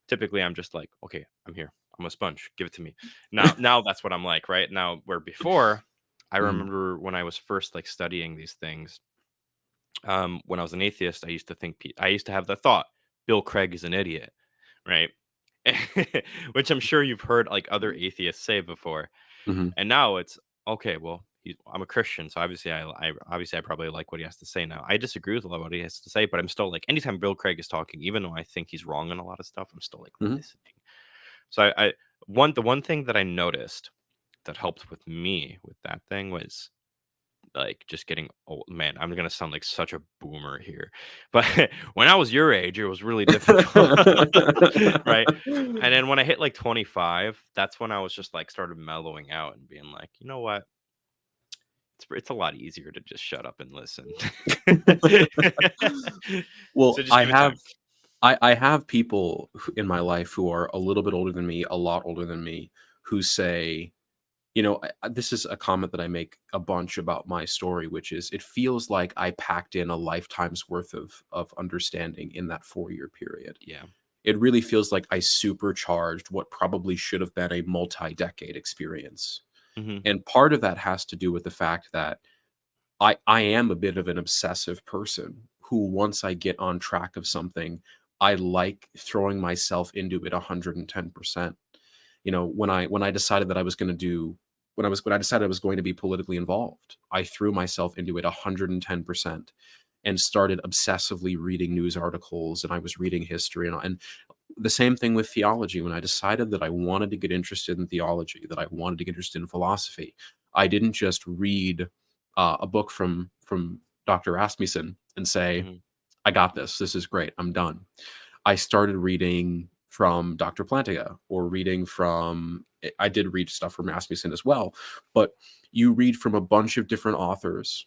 Typically, I'm just like, "Okay, I'm here. I'm a sponge. Give it to me." Now that's what I'm like, right? Now where before, I Mm, remember when I was first, like, studying these things, when I was an atheist, I used to have the thought, "Bill Craig is an idiot." Right? Which I'm sure you've heard, like, other atheists say before. mhm, And now it's, "Okay, well, I'm a Christian, so obviously I probably like what he has to say now." I disagree with a lot of what he has to say, but I'm still like anytime Bill Craig is talking, even though I think he's wrong on a lot of stuff, I'm still, like, mhm. listening. So the one thing that I noticed that helped with me with that thing was like just getting old. Man, I'm gonna sound like such a boomer here, but when I was your age, it was really difficult, right? And then when I hit like 25, that's when I was just like started mellowing out and being like, you know what? It's a lot easier to just shut up and listen. So Well, just I give it have time. I have people in my life who are a little bit older than me, a lot older than me, who say, this is a comment that I make a bunch about my story, which is it feels like I packed in a lifetime's worth of understanding in that 4-year period. Yeah. It really feels like I supercharged what probably should have been a multi-decade experience. Hmm. And part of that has to do with the fact that I am a bit of an obsessive person who, once I get on track of something, I like throwing myself into it 110%. When I decided that I was going to do when I decided I was going to be politically involved, I threw myself into it 110% and started obsessively reading news articles, and I was reading history, and the same thing with theology. When I decided that I wanted to get interested in theology, that I wanted to get interested in philosophy, I didn't just read a book from Dr. Rasmussen and say, Hmm. "I got this. This is great. I'm done." I started reading from Dr. Plantinga or reading from I did read stuff from Rasmussen as well, but you read from a bunch of different authors,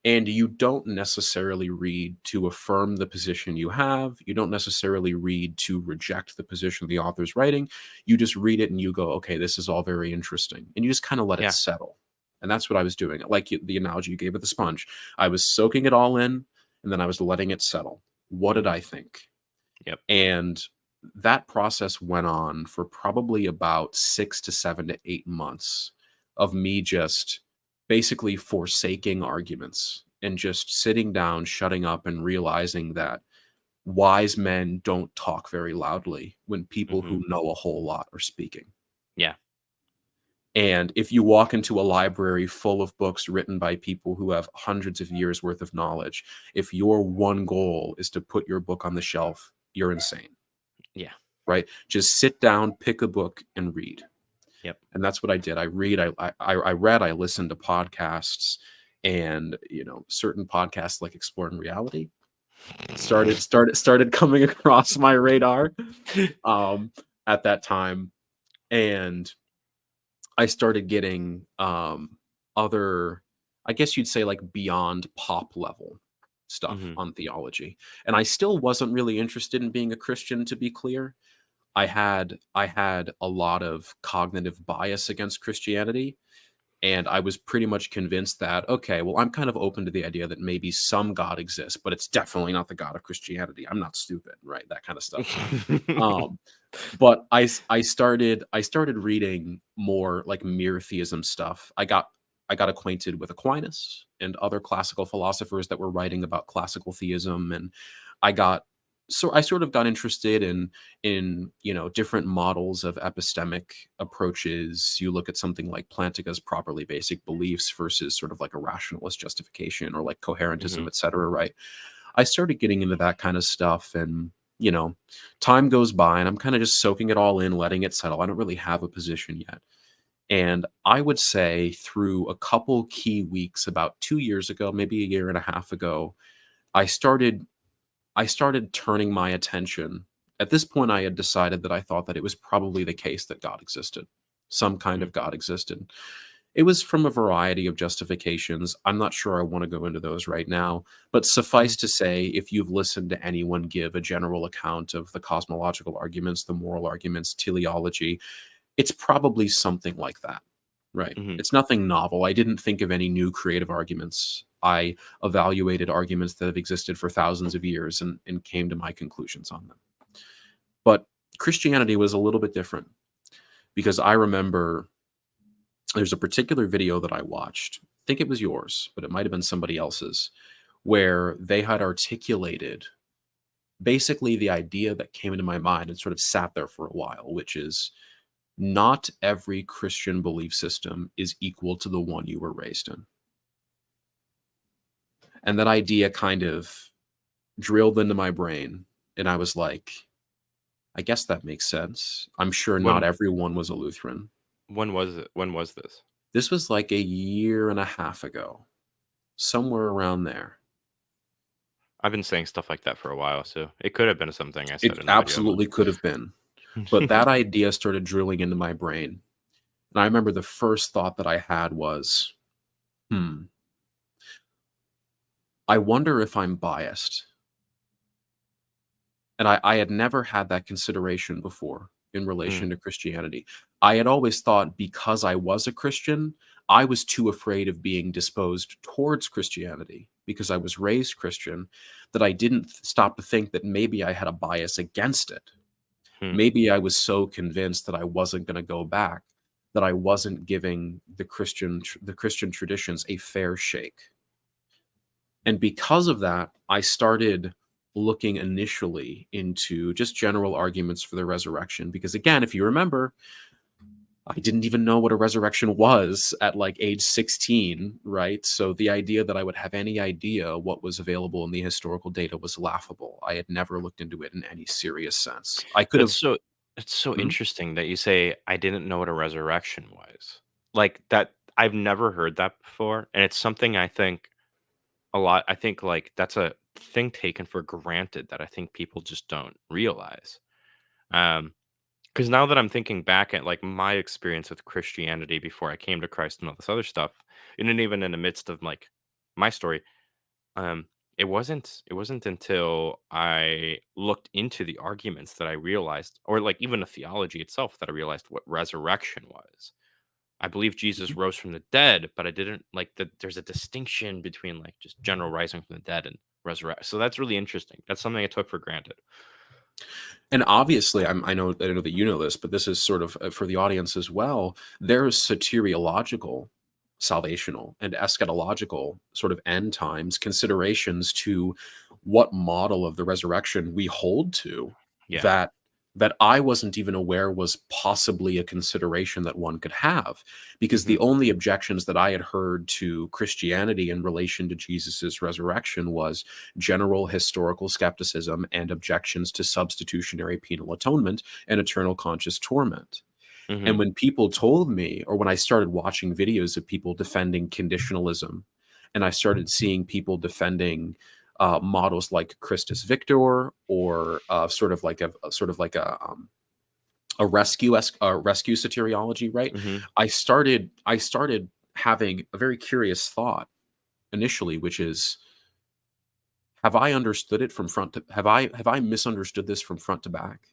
and you don't necessarily read to affirm the position you have. You don't necessarily read to reject the position the author's writing. You just read it and you go, "Okay, this is all very interesting." And you just kind of let it Yeah. settle. And that's what I was doing. Like the analogy you gave with the sponge. I was soaking it all in and then I was letting it settle. What did Hmm. I think? Yep. And that process went on for probably about 6 to 7 to 8 months of me just basically forsaking arguments and just sitting down, shutting up, and realizing that wise men don't talk very loudly when people Hmm. who know a whole lot are speaking. Yeah. And if you walk into a library full of books written by people who have hundreds of years worth of knowledge, if your one goal is to put your book on the shelf, you're insane. Yeah. Right? Just sit down, pick a book, and read. Yep. And that's what I did. I read, I read, I listened to podcasts, and certain podcasts like Exploring Reality started coming across my radar um, at that time, and I started getting other, I guess you'd say, like beyond pop level stuff Mhm. on theology, and I still wasn't really interested in being a Christian. To be clear, I had a lot of cognitive bias against Christianity, and I was pretty much convinced that, okay, well, I'm kind of open to the idea that maybe some God exists, but it's definitely not the God of Christianity. I'm not stupid, right? That kind of stuff. Um, but I started reading more like mere theism stuff. I got acquainted with Aquinas and other classical philosophers that were writing about classical theism, and I got I sort of got interested in different models of epistemic approaches. You look at something like Plantinga's properly basic beliefs versus sort of like a rationalist justification or like coherentism, Mhm. etc. Right? I started getting into that kind of stuff, and you know, time goes by and I'm kind of just soaking it all in, letting it settle. I don't really have a position yet. And I would say through a couple key weeks about 2 years ago, maybe a year and a half ago, I started I started turning my attention. At this point, I had decided that I thought that it was probably the case that God existed. Some kind Mhm. of God existed. It was from a variety of justifications. I'm not sure I want to go into those right now, but Mhm. suffice to say, if you've listened to anyone give a general account of the cosmological arguments, the moral arguments, teleology, it's probably something like that, right? Mhm. It's nothing novel. I didn't think of any new creative arguments. I evaluated arguments that have existed for thousands of years and came to my conclusions on them. But Christianity was a little bit different because I remember there's a particular video that I watched. I think it was yours, but it might have been somebody else's, where they had articulated basically the idea that came into my mind and sort of sat there for a while, which is not every Christian belief system is equal to the one you were raised in. And that idea kind of drilled into my brain. And I was like, I guess that makes sense. I'm sure not When everyone was a Lutheran. when was it? When was this? This was like a year and a half ago, somewhere around there. I've been saying stuff like that for a while, so it could have been something I said It in the video, absolutely could have been. But that idea started drilling into my brain. And I remember the first thought that I had was, hmm, I wonder if I'm biased. And I had never had that consideration before in Mm. relation to Christianity. I had always thought because I was a Christian, I was too afraid of being disposed towards Christianity because I was raised Christian, that I didn't stop to think that maybe I had a bias against it. Hmm. Maybe I was so convinced that I wasn't going to go back, that I wasn't giving the Christian traditions a fair shake. And because of that, I started looking initially into just general arguments for the resurrection. Because again, if you remember, I didn't even know what a resurrection was at like age 16, right? So the idea that I would have any idea what was available in the historical data was laughable. I had never looked into it in any serious sense. I could That's have. so it's so Mhm. interesting that you say, "I didn't know what a resurrection was." Like, that I've never heard that before, and it's something I think a lot I think, like, that's a thing taken for granted that I think people just don't realize. Because now that I'm thinking back at, like, my experience with Christianity before I came to Christ and all this other stuff, and even in the midst of, like, my story, um, it wasn't until I looked into the arguments that I realized, or, like, even the theology itself, that I realized what resurrection was. I believe Jesus Mhm. rose from the dead, but I didn't like that there's a distinction between, like, just general rising from the dead and resurrect. So that's really interesting. That's something I took for granted. And obviously, I know that you know this, but this is sort of for the audience as well. There's soteriological, salvational, and eschatological sort of end times considerations to what model of the resurrection we hold to Yeah. that I wasn't even aware was possibly a consideration that one could have. Because the Mhm. only objections that I had heard to Christianity in relation to Jesus's resurrection was general historical skepticism and objections to substitutionary penal atonement and eternal conscious torment. And Mhm. when people told me, or when I started watching videos of people defending conditionalism and I started seeing people defending models like Christus Victor, or sort of like a rescue soteriology, right? Mhm. I started having a very curious thought initially, which is, have I understood it from front to have I misunderstood this from front to back?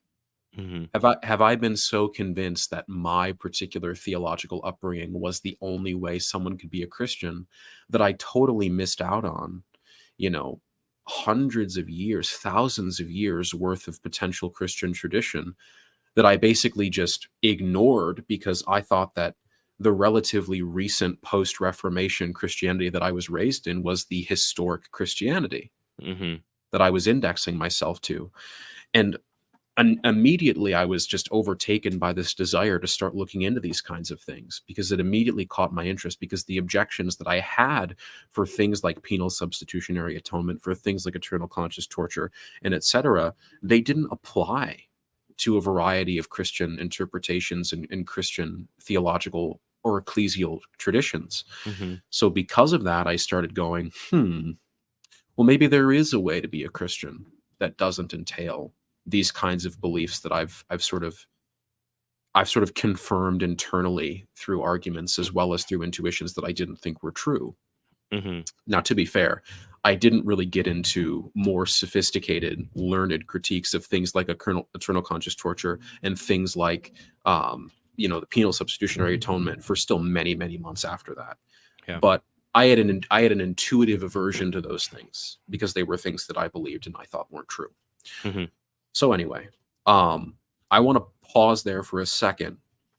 Mhm. Have I been so convinced that my particular theological upbringing was the only way someone could be a Christian, that I totally missed out on, you know, hundreds of years, thousands of years worth of potential Christian tradition, that I basically just ignored because I thought that the relatively recent post-Reformation Christianity that I was raised in was the historic Christianity Mhm. that I was indexing myself to. And immediately I was just overtaken by this desire to start looking into these kinds of things, because it immediately caught my interest, because the objections that I had for things like penal substitutionary atonement, for things like eternal conscious torture, and etc., they didn't apply to a variety of Christian interpretations and Christian theological or ecclesial traditions. Mhm. So because of that, I started going, well, maybe there is a way to be a Christian that doesn't entail these kinds of beliefs that I've sort of confirmed internally through arguments, as well as through intuitions that I didn't think were true. Mhm. Now, to be fair, I didn't really get into more sophisticated, learned critiques of things like eternal conscious torture and things like, the penal substitutionary atonement for still many, many months after that. Yeah. But I had an intuitive aversion to those things, because they were things that I believed and I thought weren't true. Mhm. So anyway, um, I want to pause there for a second,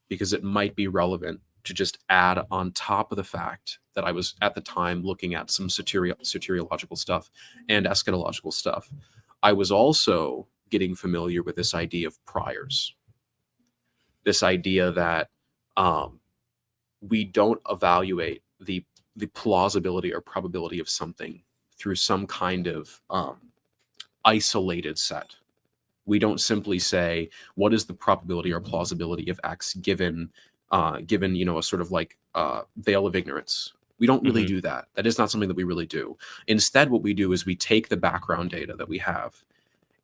because it might be relevant to just add on top of the fact that I was at the time looking at some soteriological stuff and eschatological stuff. I was also getting familiar with this idea of priors, this idea that um, we don't evaluate the plausibility or probability of something through some kind of isolated set. We don't simply say, what is the probability or plausibility of X given a sort of like veil of ignorance. We don't really Mhm. do that. That is not something that we really do. Instead, what we do is we take the background data that we have,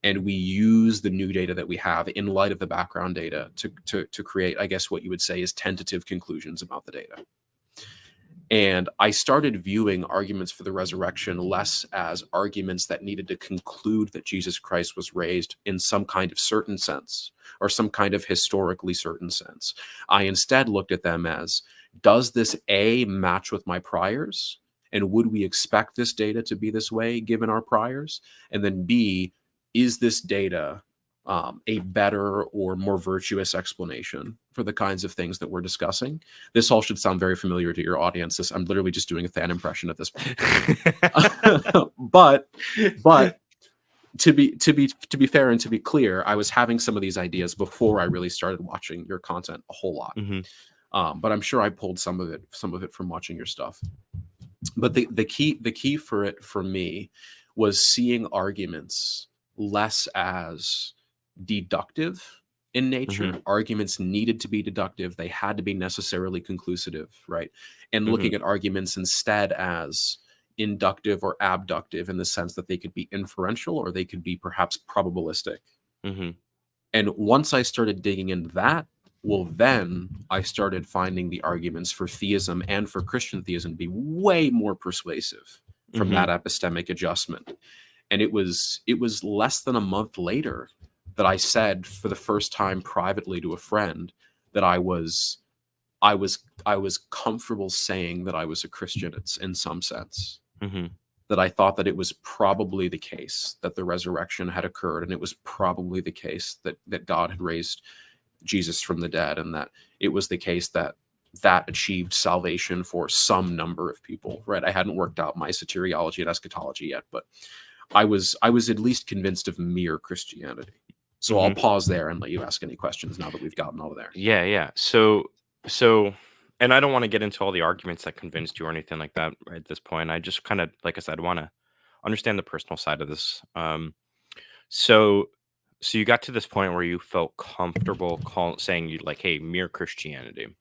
and we use the new data that we have in light of the background data to create, I guess, what you would say is tentative conclusions about the data. And I started viewing arguments for the resurrection less as arguments that needed to conclude that Jesus Christ was raised in some kind of certain sense, or some kind of historically certain sense. I instead looked at them as, does this A match with my priors? And would we expect this data to be this way given our priors? And then B, is this data a better or more virtuous explanation for the kinds of things that we're discussing? This all should sound very familiar to your audience. I'm literally just doing a fan impression at this point. but but to be fair and to be clear, I was having some of these ideas before I really started watching your content a whole lot. Mhm. But I'm sure I pulled some of it from watching your stuff. But the key for it for me was seeing arguments less as deductive in nature. Mhm. Arguments needed to be deductive, they had to be necessarily conclusive, right? And Mhm. looking at arguments instead as inductive or abductive, in the sense that they could be inferential or they could be perhaps probabilistic. Mhm. And once I started digging into that, well, then I started finding the arguments for theism and for Christian theism to be way more persuasive from that Mhm. epistemic adjustment. And it was less than a month later that I said for the first time privately to a friend that I was comfortable saying that I was a Christian in some sense, Mhm. that I thought that it was probably the case that the resurrection had occurred, and it was probably the case that God had raised Jesus from the dead, and that it was the case that achieved salvation for some number of people, right? I hadn't worked out my soteriology and eschatology yet, but I was at least convinced of mere Christianity. So I'll Mhm. pause there and let you ask any questions now that we've gotten out of there. Yeah, yeah. So and I don't wanna get into all the arguments that convinced you or anything like that right at this point. I just kinda, like I said, wanna understand the personal side of this. So so you got to this point where you felt comfortable saying you like, "Hey, mere Christianity."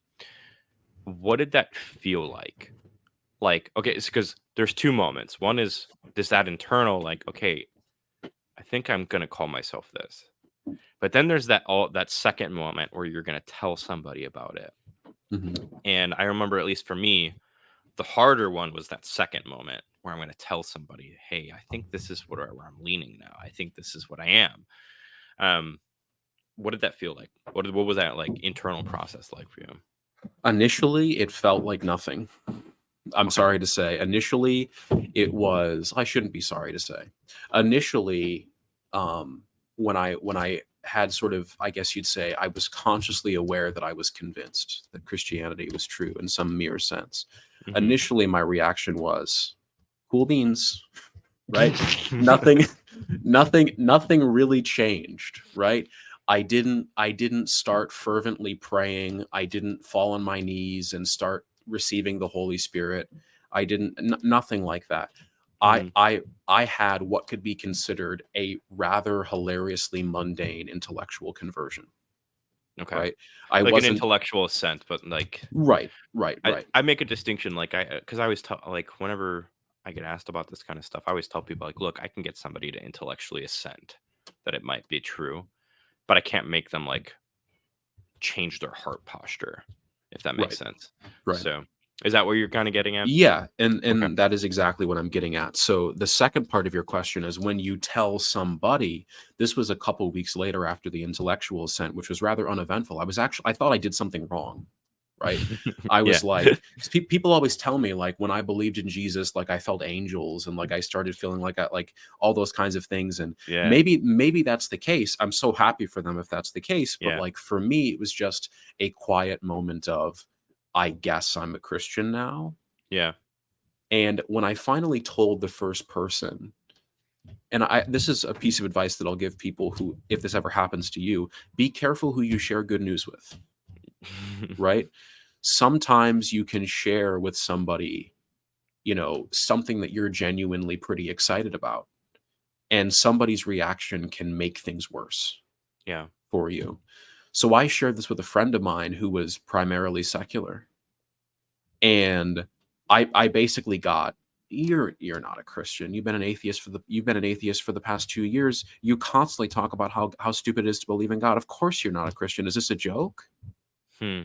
What did that feel like? Like, okay, it's because there's two moments. One is this that internal, like, okay, I think I'm gonna call myself this. But then there's that second moment where you're gonna tell somebody about it. Mhm. And I remember, at least for me, the harder one was that second moment where I'm gonna tell somebody, hey, I think this is where I'm leaning now. I think this is what I am. Um, what did that feel like? What was that like internal process like for you? Initially, it felt like nothing. I'm Okay. sorry to say. Initially, it was I shouldn't be sorry to say. Initially, um, when I had sort of, I guess you'd say, I was consciously aware that I was convinced that Christianity was true in some mere sense. Hmm. Initially, my reaction was cool beans, right? Nothing, nothing really changed, right? I didn't start fervently praying. I didn't fall on my knees and start receiving the Holy Spirit. I didn't nothing like that. I Hmm. I I had what could be considered a rather hilariously mundane intellectual conversion, Okay. right? I Like an wasn't intellectual assent, but like right, right, I, right, I make a distinction, like because I always tell, like, whenever I get asked about this kind of stuff, I always tell people, like, look, I can get somebody to intellectually assent that it might be true, but I can't make them like change their heart posture, if that makes right, sense. right. So, is that what you're kind of getting at? Yeah, and Okay. that is exactly what I'm getting at. So the second part of your question is when you tell somebody, this was a couple weeks later after the intellectual ascent, which was rather uneventful. I thought I did something wrong, right? I Yeah. was like, 'cause people always tell me like when I believed in Jesus, like I felt angels and like I started feeling like I like all those kinds of things. And Yeah. maybe that's the case. I'm so happy for them if that's the case. But Yeah. like for me, it was just a quiet moment of, I guess I'm a Christian now. Yeah. And when I finally told the first person, and this is a piece of advice that I'll give people who, if this ever happens to you, be careful who you share good news with, right? Sometimes you can share with somebody, something that you're genuinely pretty excited about, and somebody's reaction can make things worse Yeah. for you. So I shared this with a friend of mine who was primarily secular. And I basically got, you're not a Christian. You've been an atheist for the past 2 years. You constantly talk about how stupid it is to believe in God. Of course you're not a Christian. Is this a joke? Hmm.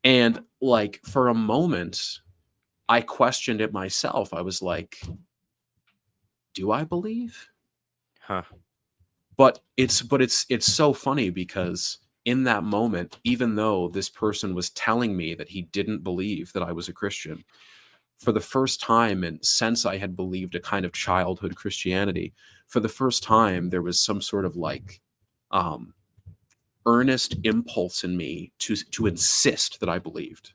And like for a moment, I questioned it myself. I was like, do I believe? Huh. But it's so funny because in that moment, even though this person was telling me that he didn't believe that I was a Christian, for the first time, and since I had believed a kind of childhood Christianity, for the first time there was some sort of like um earnest impulse in me to insist that I believed,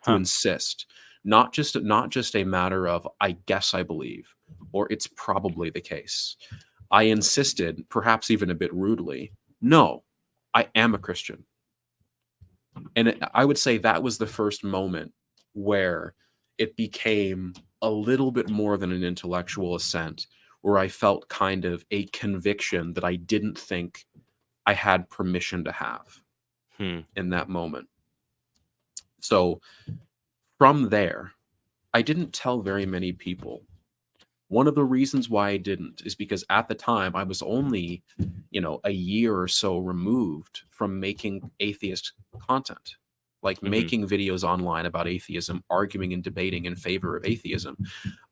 to Huh. insist, not just a matter of I guess I believe or it's probably the case. I insisted, perhaps even a bit rudely, no, I am a Christian. And I would say that was the first moment where it became a little bit more than an intellectual assent, where I felt kind of a conviction that I didn't think I had permission to have Hmm. in that moment. So from there, I didn't tell very many people. One of the reasons why I didn't is because at the time I was only, a year or so removed from making atheist content, like Hmm. making videos online about atheism, arguing and debating in favor of atheism.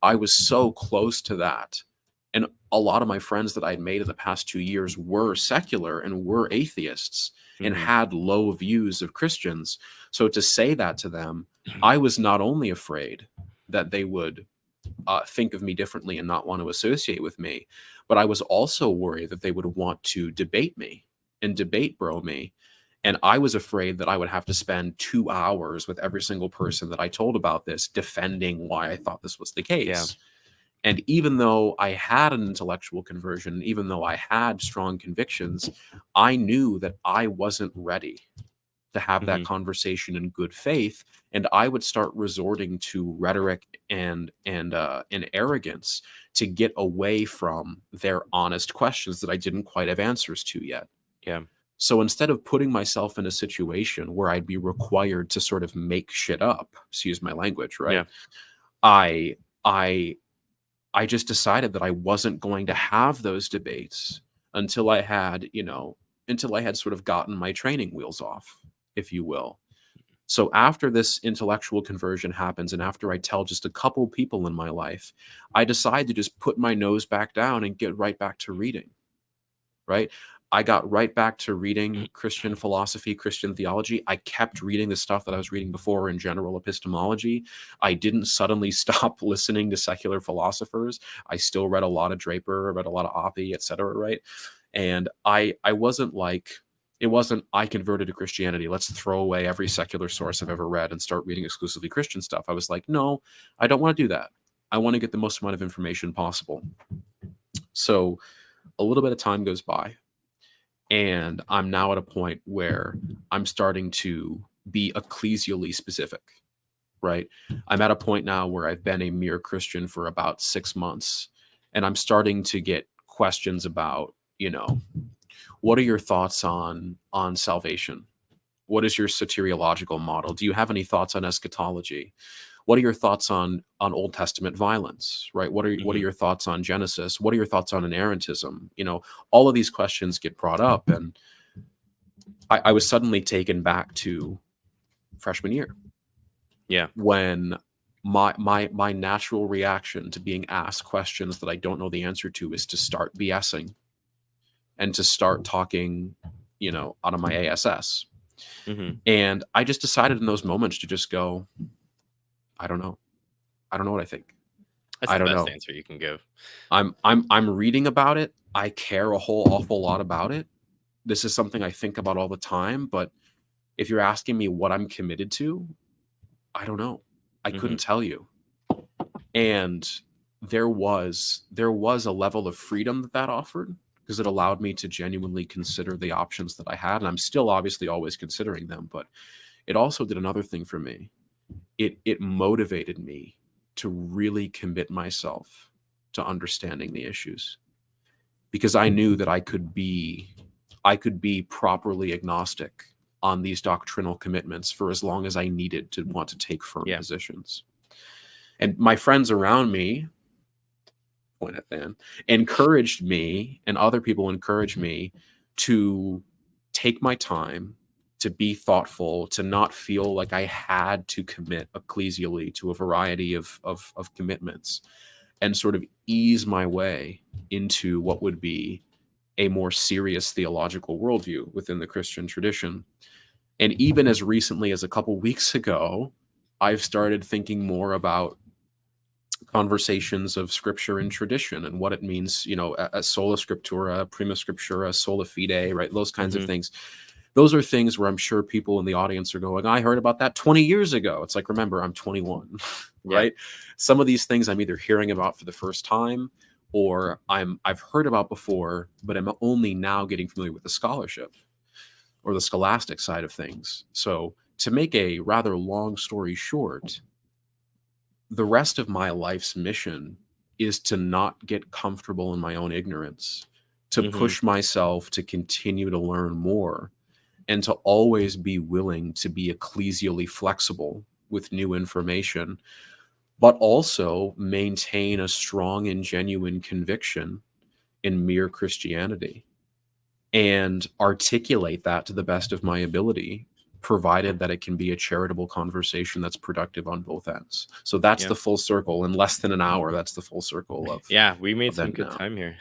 I was so close to that. And a lot of my friends that I'd made in the past 2 years were secular and were atheists and Hmm. had low views of Christians. So to say that to them, I was not only afraid that they would think of me differently and not want to associate with me. But I was also worried that they would want to debate me and debate bro me. And I was afraid that I would have to spend 2 hours with every single person that I told about this defending why I thought this was the Yeah. case. And even though I had an intellectual conversion, even though I had strong convictions, I knew that I wasn't ready to have that Hmm. conversation in good faith, and I would start resorting to rhetoric and arrogance to get away from their honest questions that I didn't quite have answers to yet. Yeah. So instead of putting myself in a situation where I'd be required to sort of make shit up, excuse my language, right? Yeah. I I I just decided that I wasn't going to have those debates until I had, until I had sort of gotten my training wheels off, if you will. So after this intellectual conversion happens and after I tell just a couple people in my life, I decide to just put my nose back down and get right back to reading, right? I got right back to reading Christian philosophy, Christian theology. I kept reading the stuff that I was reading before in general epistemology. I didn't suddenly stop listening to secular philosophers. I still read a lot of Draper, read a lot of Oppie, etc. Right? And I wasn't like, it wasn't I converted to Christianity. Let's throw away every secular source I've ever read and start reading exclusively Christian stuff. I was like, no, I don't want to do that. I want to get the most amount of information possible. So a little bit of time goes by, and I'm now at a point where I'm starting to be ecclesially specific, right? I'm at a point now where I've been a mere Christian for about 6 months, and I'm starting to get questions about, what are your thoughts on salvation? What is your soteriological model? Do you have any thoughts on eschatology? What are your thoughts on Old Testament violence, right? What are Mhm. your thoughts on Genesis? What are your thoughts on inerrantism? All of these questions get brought up, and I was suddenly taken back to freshman year Yeah. when my natural reaction to being asked questions that I don't know the answer to is to start BSing and to start talking, out of my ASS. Mhm. And I just decided in those moments to just go, I don't know. I don't know what I think. That's I the don't best know. answer you can give. I'm reading about it. I care a whole awful lot about it. This is something I think about all the time, but if you're asking me what I'm committed to, I don't know. I couldn't Mhm. tell you. And there was a level of freedom that offered, because it allowed me to genuinely consider the options that I had, and I'm still obviously always considering them, but it also did another thing for me. It motivated me to really commit myself to understanding the issues, because I knew that I could be properly agnostic on these doctrinal commitments for as long as I needed to want to take firm Yeah. positions. And my friends around me, point at Dan, encouraged me, and other people encouraged me to take my time, to be thoughtful, to not feel like I had to commit ecclesially to a variety of commitments, and sort of ease my way into what would be a more serious theological worldview within the Christian tradition. And even as recently as a couple weeks ago, I've started thinking more about conversations of scripture and tradition and what it means, a sola scriptura, prima scriptura, sola fide, right? Those kinds of Mhm. things. Those are things where I'm sure people in the audience are going, I heard about that 20 years ago. It's like, remember, I'm 21, Yeah. right? Some of these things I'm either hearing about for the first time, or I've heard about before, but I'm only now getting familiar with the scholarship or the scholastic side of things. So to make a rather long story short, the rest of my life's mission is to not get comfortable in my own ignorance, to Mhm. push myself to continue to learn more, and to always be willing to be ecclesially flexible with new information, but also maintain a strong and genuine conviction in mere Christianity and articulate that to the best of my ability, provided that it can be a charitable conversation that's productive on both ends. So that's Yeah. the full circle. In less than an hour, that's the full circle Yeah, we made of some that good now. time here.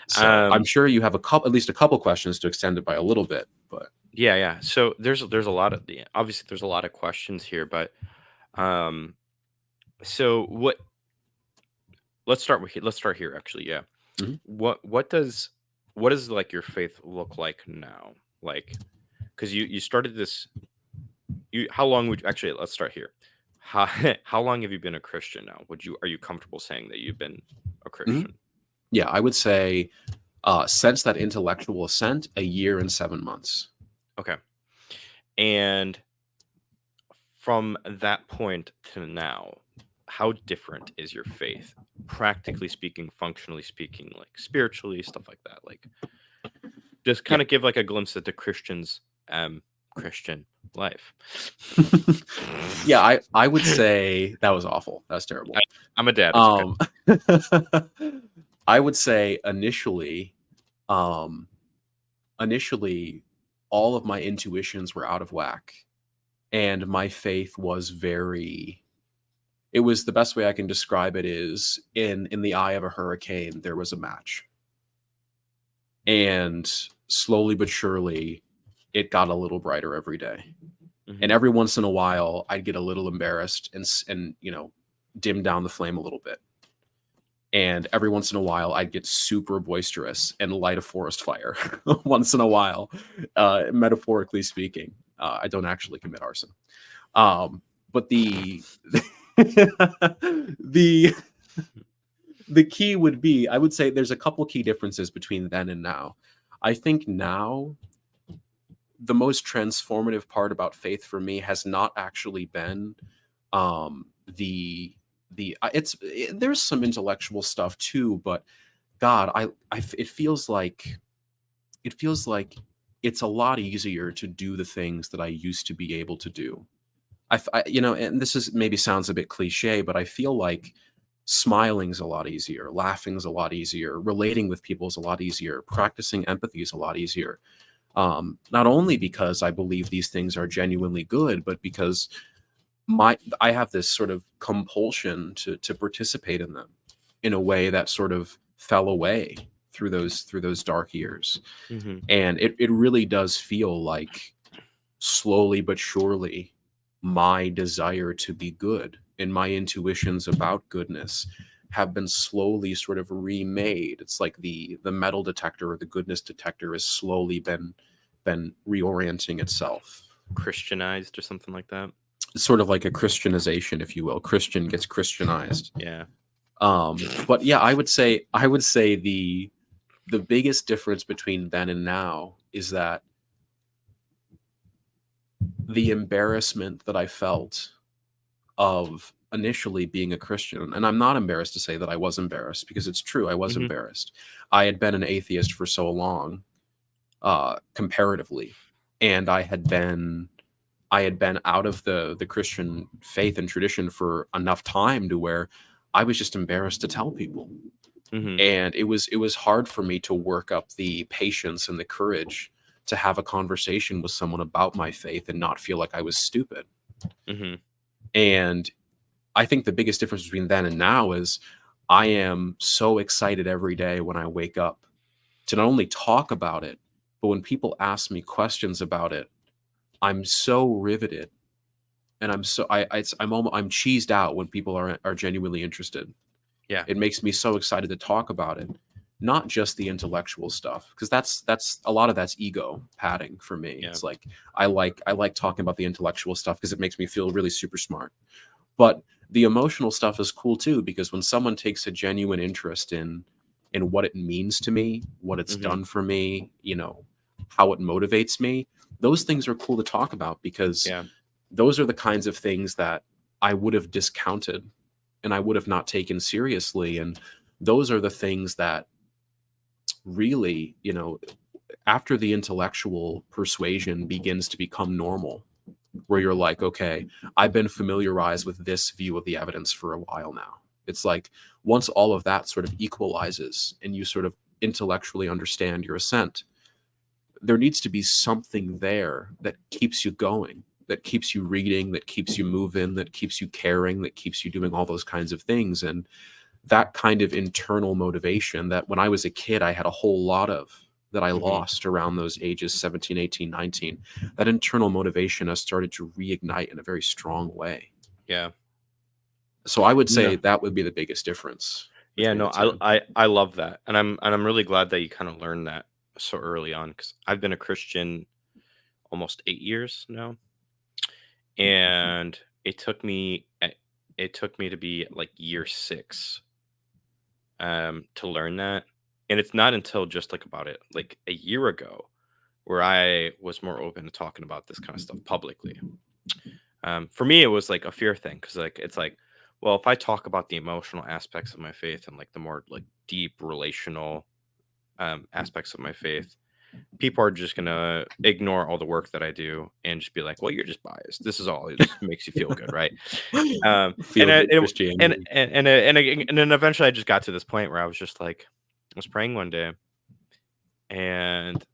So I'm Um, sure you have at least a couple questions to extend it by a little bit, but yeah, yeah. So there's a lot of the obviously there's a lot of questions here, but um, so let's start here actually. Yeah. mhm. What does like your faith look like now? Like, because you started this. How long would actually let's start here. How how long have you been a Christian now? Are you comfortable saying that you've been a Mhm. Christian? Yeah, I would say since that intellectual ascent, a year and 7 months. Okay. And from that point to now, how different is your faith? Practically speaking, functionally speaking, like spiritually, stuff like that. Like just Yeah. kind of give like a glimpse at the Christians Christian life. Yeah, I would say that was awful. That's I, terrible. I'm a dad. It's okay. Um, I would say um, initially, all of my intuitions were out of whack, and my faith was very. It was the best way I can describe it is in the eye of a hurricane, there was a match, and slowly but surely, it got a little brighter every day. And Hmm. every once in a while, I'd get a little embarrassed and dim down the flame a little bit. And every once in a while, I'd get super boisterous and light a forest fire. Once in a while, metaphorically speaking, I don't actually commit arson. But the the the key would be, I would say, there's a couple key differences between then and now. I think now the most transformative part about faith for me has not actually been the there's some intellectual stuff too, but God, it feels like it feels like it's a lot easier to do the things that I used to be able to do. And this is maybe sounds a bit cliche, but I feel like smiling's a lot easier, laughing's a lot easier, relating with people is a lot easier, practicing empathy is a lot easier. Not only because I believe these things are genuinely good, but because my I have this sort of compulsion to participate in them in a way that sort of fell away through those dark years. Hmm. And it really does feel like slowly but surely my desire to be good and my intuitions about goodness have been slowly sort of remade. It's like the metal detector or the goodness detector has slowly been reorienting itself. Christianized or something like that. It's sort of like a Christianization, if you will. Christian gets Christianized. Yeah. But yeah, I would say the biggest difference between then and now is that the embarrassment that I felt of initially being a Christian, and I'm not embarrassed to say that I was embarrassed because it's true, I was Hmm. embarrassed. I had been an atheist for so long, comparatively, and I had been out of the Christian faith and tradition for enough time to where I was just embarrassed to tell people. Hmm. And it was hard for me to work up the patience and the courage to have a conversation with someone about my faith and not feel like I was stupid. Hmm. And I think the biggest difference between then and now is I am so excited every day when I wake up to not only talk about it, but when people ask me questions about it, I'm so riveted and I'm so I'm cheesed out when people are genuinely interested. Yeah. It makes me so excited to talk about it, not just the intellectual stuff, because that's a lot of that's ego padding for me. Yeah. It's like I like talking about the intellectual stuff because it makes me feel really super smart. But the emotional stuff is cool too because when someone takes a genuine interest in what it means to me, what it's Hmm. done for me, how it motivates me, those things are cool to talk about because Yeah. those are the kinds of things that I would have discounted and I would have not taken seriously. And those are the things that really, after the intellectual persuasion begins to become normal, where you're like, okay, I've been familiarized with this view of the evidence for a while now. It's like once all of that sort of equalizes and you sort of intellectually understand your assent, there needs to be something there that keeps you going, that keeps you reading, that keeps you moving, that keeps you caring, that keeps you doing all those kinds of things. And that kind of internal motivation that when I was a kid, I had a whole lot of that I Hmm. lost around those ages 17, 18, 19. That internal motivation has started to reignite in a very strong way. Yeah. So I would say No. that would be the biggest difference Yeah. between No. the two. I love that, and I'm really glad that you kind of learned that so early on because I've been a Christian almost 8 years now, and it took me to be like year 6 to learn that, and it's not until just like about it like a year ago where I was more open to talking about this kind of stuff publicly. For me, it was like a fear thing because like it's like, well, if I talk about the emotional aspects of my faith and like the more like deep relational aspects of my faith, people are just gonna ignore all the work that I do and just be like, "Well, you're just biased. This is all. It just makes you feel good, right?" Feel good Christianity. And then eventually I just got to this point where I was just like, I was praying one day, and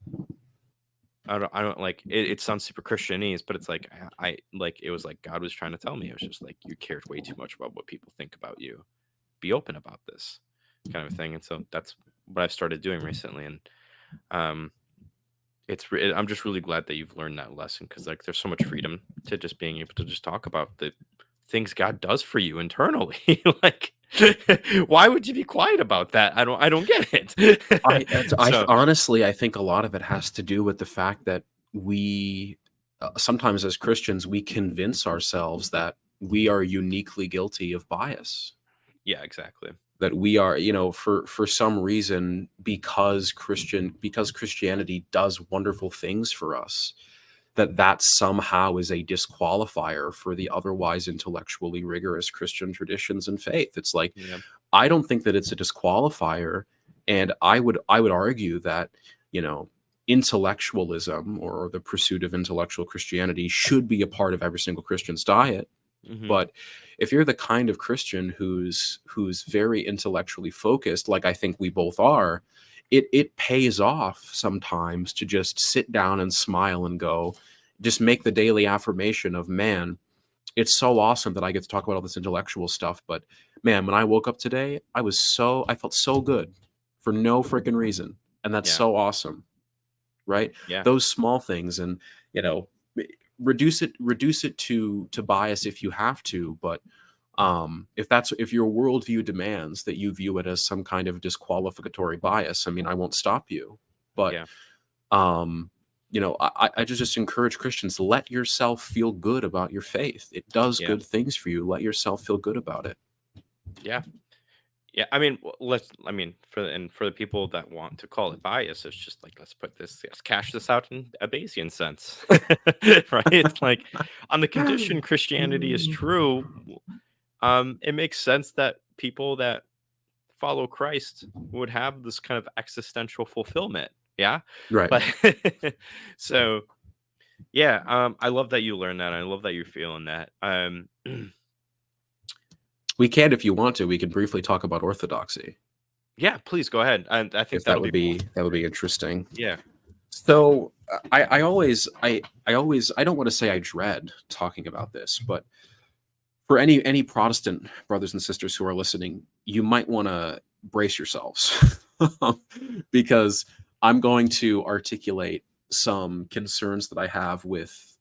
I don't like it. It sounds super Christianese, but it's like I like it was like God was trying to tell me. It was just like you cared way too much about what people think about you. Be open about this kind of thing. And so that's what I've started doing recently. And um, I'm just really glad that you've learned that lesson, because like there's so much freedom to just being able to just talk about the things God does for you internally. Like, why would you be quiet about that? I don't get I, it. I So honestly, I think a lot of it has to do with the fact that we sometimes as Christians, we convince ourselves that we are uniquely guilty of bias, yeah, exactly. that we are, for some reason, because Christianity does wonderful things for us, that somehow is a disqualifier for the otherwise intellectually rigorous Christian traditions and faith. It's like, Yeah. I don't think that it's a disqualifier, and I would argue that, intellectualism, or the pursuit of intellectual Christianity, should be a part of every single Christian's diet. Hmm. But if you're the kind of Christian who's very intellectually focused, like I think we both are, it pays off sometimes to just sit down and smile and go, just make the daily affirmation of, man, it's so awesome that I get to talk about all this intellectual stuff, but man, when I woke up today, I felt so good for no freaking reason. And that's Yeah. so awesome, right? Yeah. Those small things, and you know, reduce it to bias if you have to, but if your worldview demands that you view it as some kind of disqualificatory bias, I mean, I won't stop you. But Yeah. um I just encourage Christians, let yourself feel good about your faith. It does Yeah. good things for you. Let yourself feel good about it. Yeah. Yeah, I mean, for the people that want to call it bias, it's just like, let's cash this out in a Bayesian sense, right? It's like, on the condition Christianity is true, it makes sense that people that follow Christ would have this kind of existential fulfillment, yeah. Right. But so yeah, I love that you learned that. I love that you're feeling that. We can, if you want to, we can briefly talk about orthodoxy, Yeah, please go ahead. I think if that that'll would be cool. be interesting. Yeah. So I don't want to say I dread talking about this, but for any Protestant brothers and sisters who are listening, you might want to brace yourselves because I'm going to articulate some concerns that I have with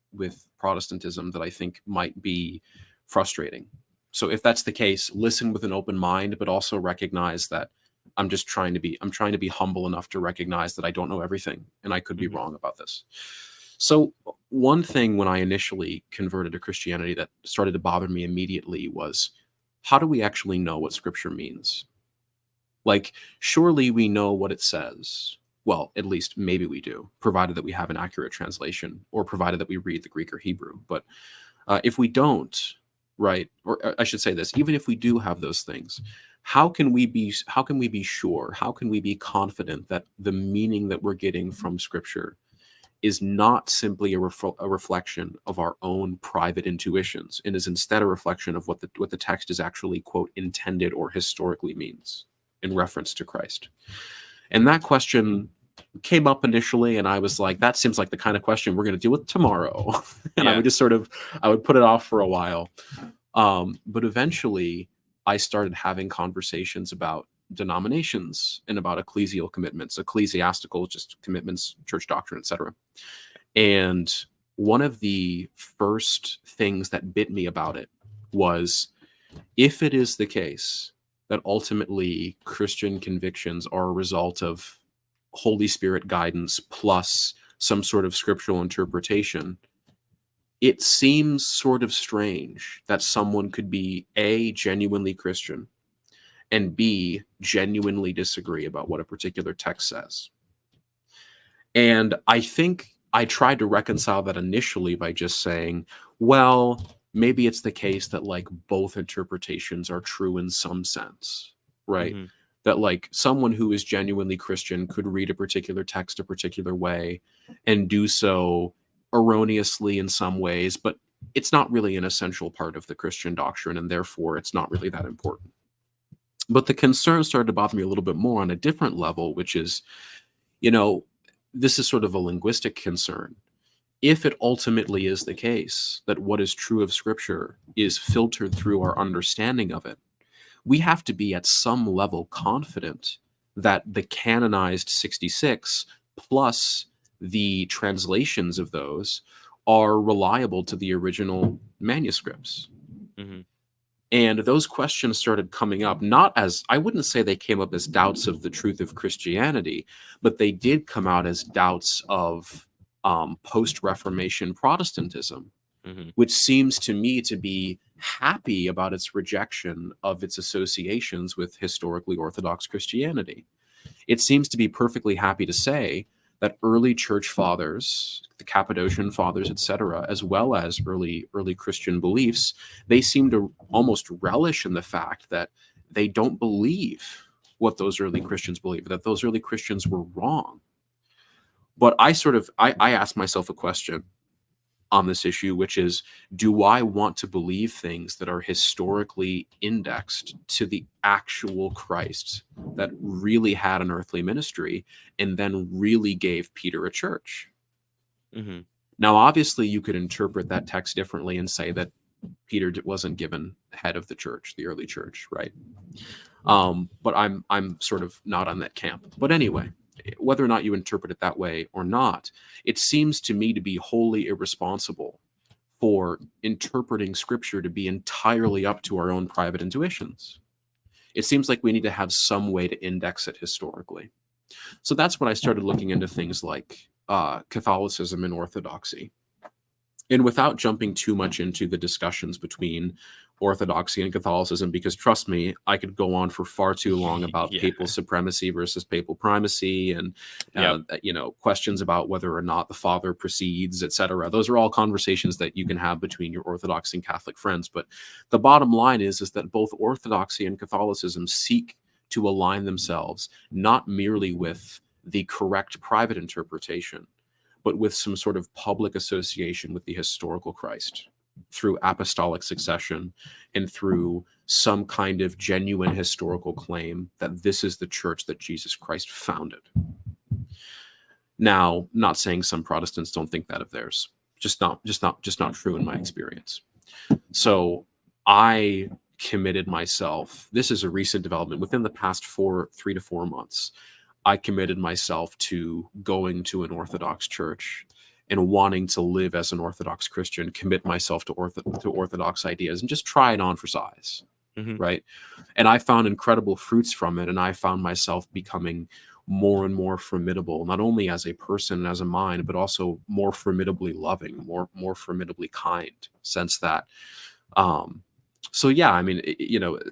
Protestantism that I think might be frustrating. So if that's the case, listen with an open mind, but also recognize that I'm trying to be humble enough to recognize that I don't know everything and I could be Mhm. wrong about this. So one thing when I initially converted to Christianity that started to bother me immediately was, how do we actually know what scripture means? Like, surely we know what it says. Well, at least maybe we do, provided that we have an accurate translation, or provided that we read the Greek or Hebrew. But if we don't, right, or I should say this, even if we do have those things, how can we be sure? How can we be confident that the meaning that we're getting from scripture is not simply a reflection of our own private intuitions, and is instead a reflection of what the text is actually, quote, intended or historically means in reference to Christ? And that question came up initially, and I was like, that seems like the kind of question we're going to deal with tomorrow. And I Yeah. would I would put it off for a while. But eventually I started having conversations about denominations and about ecclesial commitments, ecclesiastical, just commitments, church doctrine, etc. And one of the first things that bit me about it was, if it is the case that ultimately Christian convictions are a result of Holy Spirit guidance plus some sort of scriptural interpretation, it seems sort of strange that someone could be A, genuinely Christian, and B, genuinely disagree about what a particular text says. And I think I tried to reconcile that initially by just saying, well, maybe it's the case that like both interpretations are true in some sense, right? Mhm. that like someone who is genuinely Christian could read a particular text a particular way and do so erroneously in some ways, but it's not really an essential part of the Christian doctrine, and therefore it's not really that important. But the concern started to bother me a little bit more on a different level, which is, you know, this is sort of a linguistic concern. If it ultimately is the case that what is true of Scripture is filtered through our understanding of it, we have to be at some level confident that the canonized 66 plus the translations of those are reliable to the original manuscripts. Hmm. And those questions started coming up, not as, I wouldn't say they came up as doubts of the truth of Christianity, but they did come out as doubts of post Reformation Protestantism, Hmm. which seems to me to be happy about its rejection of its associations with historically Orthodox Christianity. It seems to be perfectly happy to say that early church fathers, the Cappadocian fathers, etc., as well as early Christian beliefs, they seem to almost relish in the fact that they don't believe what those early Christians believe, that those early Christians were wrong. But I asked myself a question on this issue, which is, do I want to believe things that are historically indexed to the actual Christ that really had an earthly ministry and then really gave Peter a church? Hmm. Now, obviously, you could interpret that text differently and say that Peter wasn't given head of the church, the early church, right? But I'm sort of not on that camp. But anyway, whether or not you interpret it that way or not, it seems to me to be wholly irresponsible for interpreting scripture to be entirely up to our own private intuitions. It seems like we need to have some way to index it historically. So that's when I started looking into things like Catholicism and Orthodoxy. And without jumping too much into the discussions between Orthodoxy and Catholicism, because trust me, I could go on for far too long about Yeah. papal supremacy versus papal primacy, and Yep. questions about whether or not the father precedes, etc. Those are all conversations that you can have between your Orthodox and Catholic friends. But the bottom line is that both Orthodoxy and Catholicism seek to align themselves not merely with the correct private interpretation, but with some sort of public association with the historical Christ through apostolic succession and through some kind of genuine historical claim that this is the church that Jesus Christ founded. Now, not saying some Protestants don't think that of theirs. Just not true in my experience. So I committed myself. This is a recent development within the past 3 to 4 months. I committed myself to going to an Orthodox church and wanting to live as an Orthodox Christian, commit myself to Orthodox ideas and just try it on for size, Hmm. right? And I found incredible fruits from it, and I found myself becoming more and more formidable, not only as a person and as a mind, but also more formidably loving, more formidably kind. Sense that. Um, so yeah, I mean,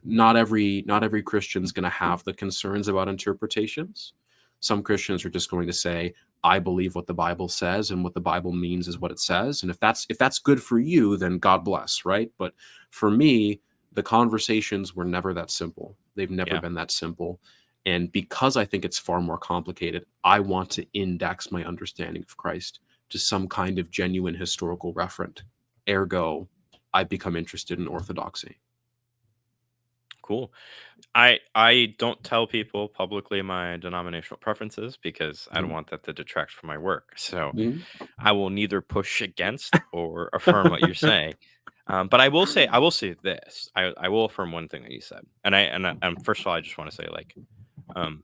not every Christian's going to have the concerns about interpretations. Some Christians are just going to say, I believe what the Bible says, and what the Bible means is what it says. And if that's good for you, then God bless, right? But for me, the conversations were never that simple. They've never Yeah. been that simple. And because I think it's far more complicated, I want to index my understanding of Christ to some kind of genuine historical referent. Ergo, I become interested in orthodoxy. Cool. I don't tell people publicly my denominational preferences because I don't Mhm. want that to detract from my work. So Mhm. I will neither push against or affirm what you're saying. But I will say this. I will affirm one thing that you said. And first of all, I just want to say, like, um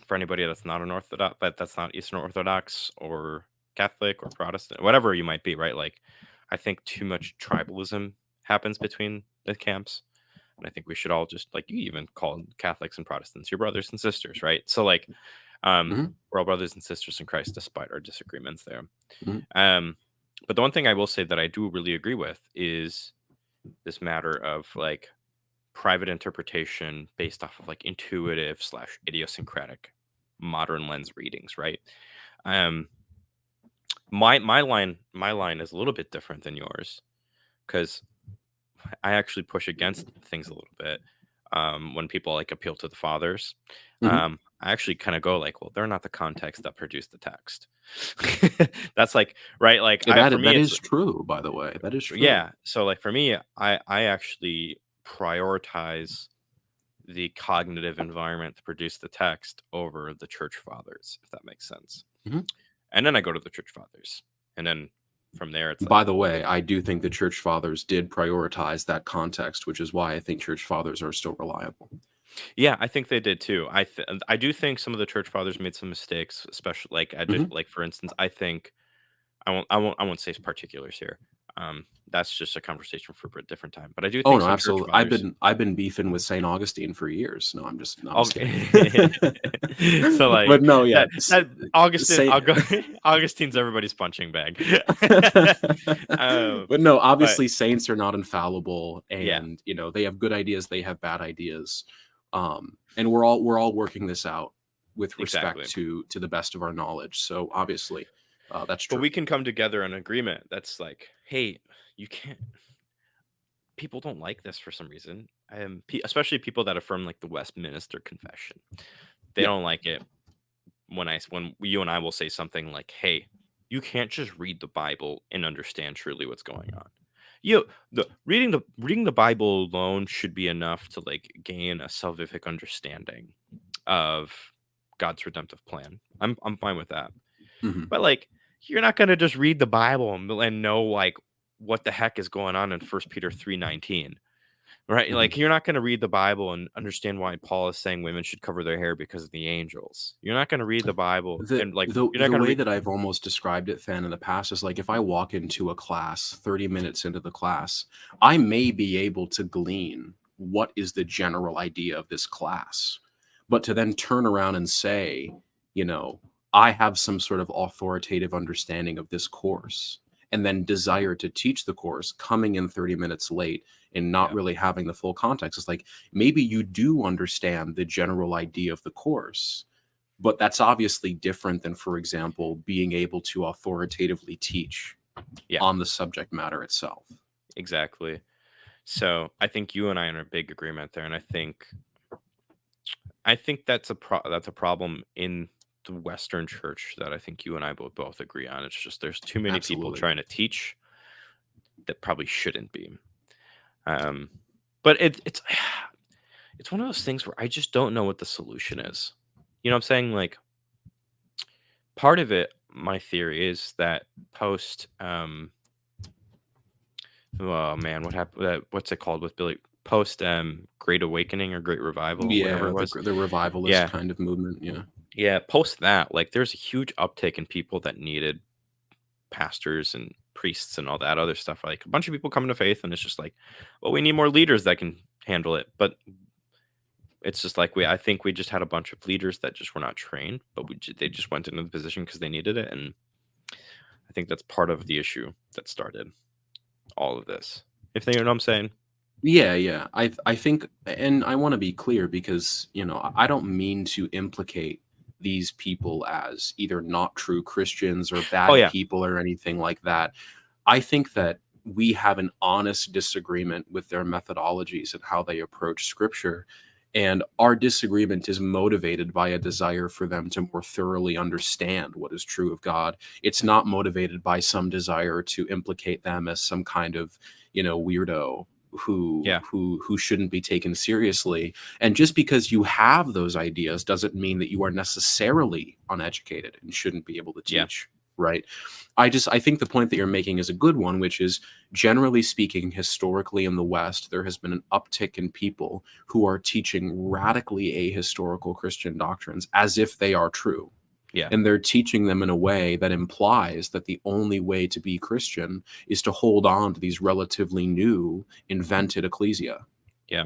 for anybody that's not an Orthodox, that's not Eastern Orthodox or Catholic or Protestant, whatever you might be, right? Like, I think too much tribalism happens between the camps. And I think we should all just, like, you even call Catholics and Protestants your brothers and sisters, right? So, like, Mhm. we're all brothers and sisters in Christ despite our disagreements there. Mhm. Um, but the one thing I will say that I do really agree with is this matter of, like, private interpretation based off of, like, intuitive slash idiosyncratic modern lens readings, right? Um, my line is a little bit different than yours because I actually push against things a little bit. when people like appeal to the fathers. Mhm. I actually kind of go like, well, they're not the context that produced the text. That's like right. Like Yeah, for me, that it's is true, by the way. That is true. yeah. So like for me, I actually prioritize the cognitive environment to produce the text over the church fathers, if that makes sense. Mhm. And then I go to the church fathers, and then from there it's like, By the way, I do think the church fathers did prioritize that context, which is why I think church fathers are still reliable. yeah, I think they did too. I do think some of the church fathers made some mistakes, especially like I just Mhm. like for instance, I think I won't say particulars here. That's just a conversation for a different time. But I do Oh, think no, some church absolutely. fathers. I've been beefing with Saint Augustine for years. No, I'm just kidding. Okay. So like But no, yeah, that Augustine Saint Augustine's everybody's punching bag. but no, But obviously saints are not infallible, yeah, and they have good ideas, they have bad ideas. And we're all working this out with respect exactly. to the best of our knowledge. So obviously, that's But true. we can come together in agreement. That's like, hey, you can't. People don't like this for some reason. Especially people that affirm like the Westminster Confession. They Yeah. don't like it when you and I will say something like, "Hey, you can't just read the Bible and understand truly what's going on." You the reading the Bible alone should be enough to like gain a salvific understanding of God's redemptive plan. I'm fine with that. Mhm. But like you're not gonna just read the Bible and know like what the heck is going on in First Peter 3:19. Right, Mhm. like, you're not gonna read the Bible and understand why Paul is saying women should cover their hair because of the angels. You're not gonna read the Bible and, like, you're not The gonna way read that I've almost described it, Fan, in the past is like if I walk into a class 30 minutes into the class, I may be able to glean what is the general idea of this class. But to then turn around and say, you know, I have some sort of authoritative understanding of this course, and then desire to teach the course coming in 30 minutes late and not yeah, really having the full context. It's like maybe you do understand the general idea of the course, but that's obviously different than, for example, being able to authoritatively teach yeah, on the subject matter itself. exactly. So, I think you and I are in a big agreement there, and I think that's a problem in the Western church that I think you and I both agree on. It's just there's too many people Absolutely. trying to teach that probably shouldn't be. Um, but it's one of those things where I just don't know what the solution is. You know what I'm saying? Like part of it, my theory is that post oh man, what happened what's it called with Billy post Great Awakening or Great Revival, whatever Yeah, it was. the revivalist Yeah. kind of movement. Yeah. Yeah, post that, like there's a huge uptick in people that needed pastors and priests and all that other stuff. Like a bunch of people coming to faith and it's just like, well, we need more leaders that can handle it. But it's just like I think we just had a bunch of leaders that just were not trained, but they just went into the position because they needed it, and I think that's part of the issue that started all of this. If they know what I'm saying? Yeah, yeah. I think, and I want to be clear because, I don't mean to implicate these people as either not true Christians or Oh bad yeah, people or anything like that. I think that we have an honest disagreement with their methodologies and how they approach scripture. And our disagreement is motivated by a desire for them to more thoroughly understand what is true of God. It's not motivated by some desire to implicate them as some kind of, weirdo yeah, who shouldn't be taken seriously. And just because you have those ideas doesn't mean that you are necessarily uneducated and shouldn't be able to yeah, teach, right? I think the point that you're making is a good one, which is, generally speaking, historically in the West, there has been an uptick in people who are teaching radically ahistorical Christian doctrines as if they are true. yeah, And they're teaching them in a way that implies that the only way to be Christian is to hold on to these relatively new, invented ecclesia. yeah,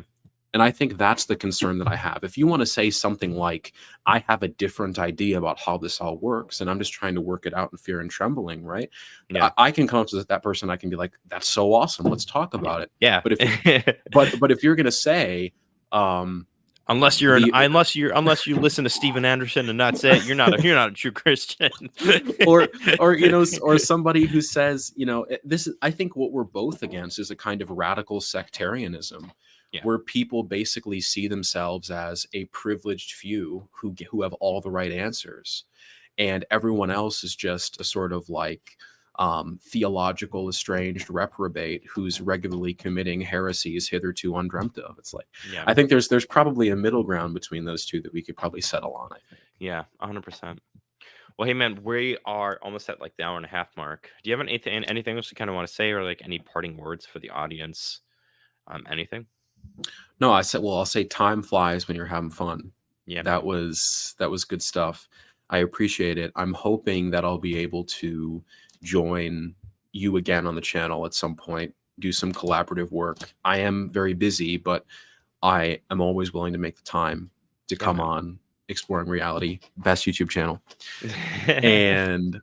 And I think that's the concern that I have. If you want to say something like, I have a different idea about how this all works, and I'm just trying to work it out in fear and trembling, right? yeah, I can come up to that person. I can be like, that's so awesome. Let's talk about it. yeah. But if you're going to say, um, the Unless you listen to Steven Anderson and that's it, you're not a true Christian. or somebody who says, this is, I think what we're both against is a kind of radical sectarianism Yeah. where people basically see themselves as a privileged few who have all the right answers, and everyone else is just a sort of like theological estranged reprobate who's regularly committing heresies hitherto undreamt of. It's like, Yeah. I think there's probably a middle ground between those two that we could probably settle on, I think. Yeah. 100%. Well, hey man, we are almost at like the hour and a half mark. Do you have anything else you kind of want to say, or like any parting words for the audience? Anything? No, I said, well, I'll say time flies when you're having fun. Yeah. That was good stuff. I appreciate it. I'm hoping that I'll be able to join you again on the channel at some point, do some collaborative work. I am very busy, but I am always willing to make the time to come man. on Exploring Reality, best YouTube channel. And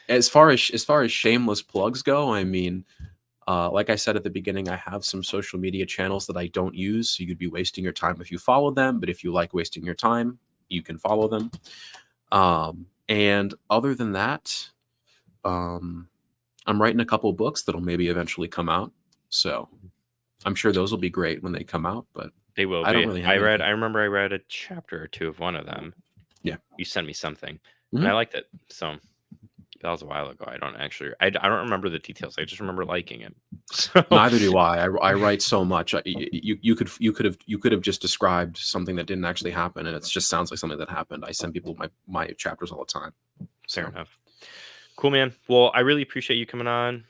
as far as shameless plugs go, I mean, like I said at the beginning, I have some social media channels that I don't use, so you'd be wasting your time if you follow them. But if you like wasting your time, you can follow them. And other than that, I'm writing a couple books that'll maybe eventually come out. So I'm sure those will be great when they come out. But they will. I don't really have anything. I remember I read a chapter or two of one of them. Yeah. You sent me something, Mhm. and I liked it. So that was a while ago. I don't remember the details. I just remember liking it. So Neither do I. I write so much. You could have just described something that didn't actually happen, and it just sounds like something that happened. I send people my chapters all the time. fair So enough. Cool, man. Well, I really appreciate you coming on.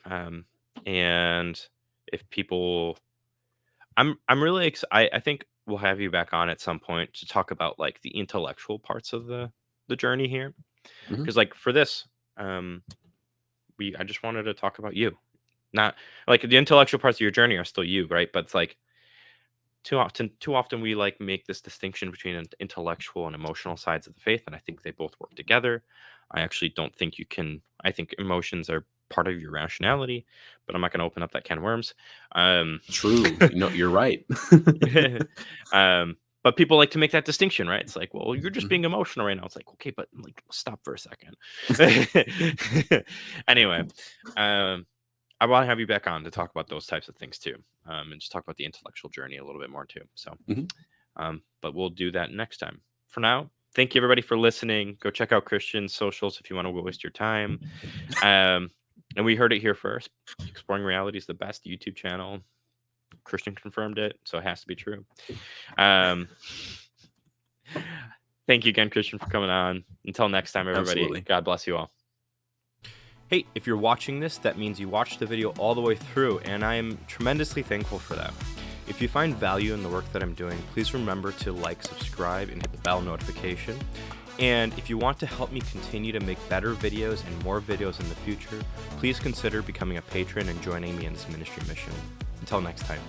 And if people, I'm really excited. I think we'll have you back on at some point to talk about like the intellectual parts of the journey here. Mhm. Because like for this, I just wanted to talk about you. Not like the intellectual parts of your journey are still you, right? But it's like too often we like make this distinction between intellectual and emotional sides of the faith, and I think they both work together. I actually don't think you can. I think emotions are part of your rationality, but I'm not going to open up that can of worms. True. You're right. But people like to make that distinction, right? It's like, well, you're just Mhm. being emotional right now. It's like, okay, but like, stop for a second. Anyway, I want to have you back on to talk about those types of things too, and just talk about the intellectual journey a little bit more too. So, Mhm. but we'll do that next time. For now, thank you everybody for listening. Go check out Christian's socials if you want to waste your time. And we heard it here first. Exploring Reality is the best YouTube channel. Christian confirmed it, so it has to be true. Thank you again, Christian, for coming on. Until next time, everybody. Absolutely. God bless you all. Hey, if you're watching this, that means you watched the video all the way through, and I am tremendously thankful for that. If you find value in the work that I'm doing, please remember to like, subscribe, and hit the bell notification. And if you want to help me continue to make better videos and more videos in the future, please consider becoming a patron and joining me in this ministry mission. Until next time.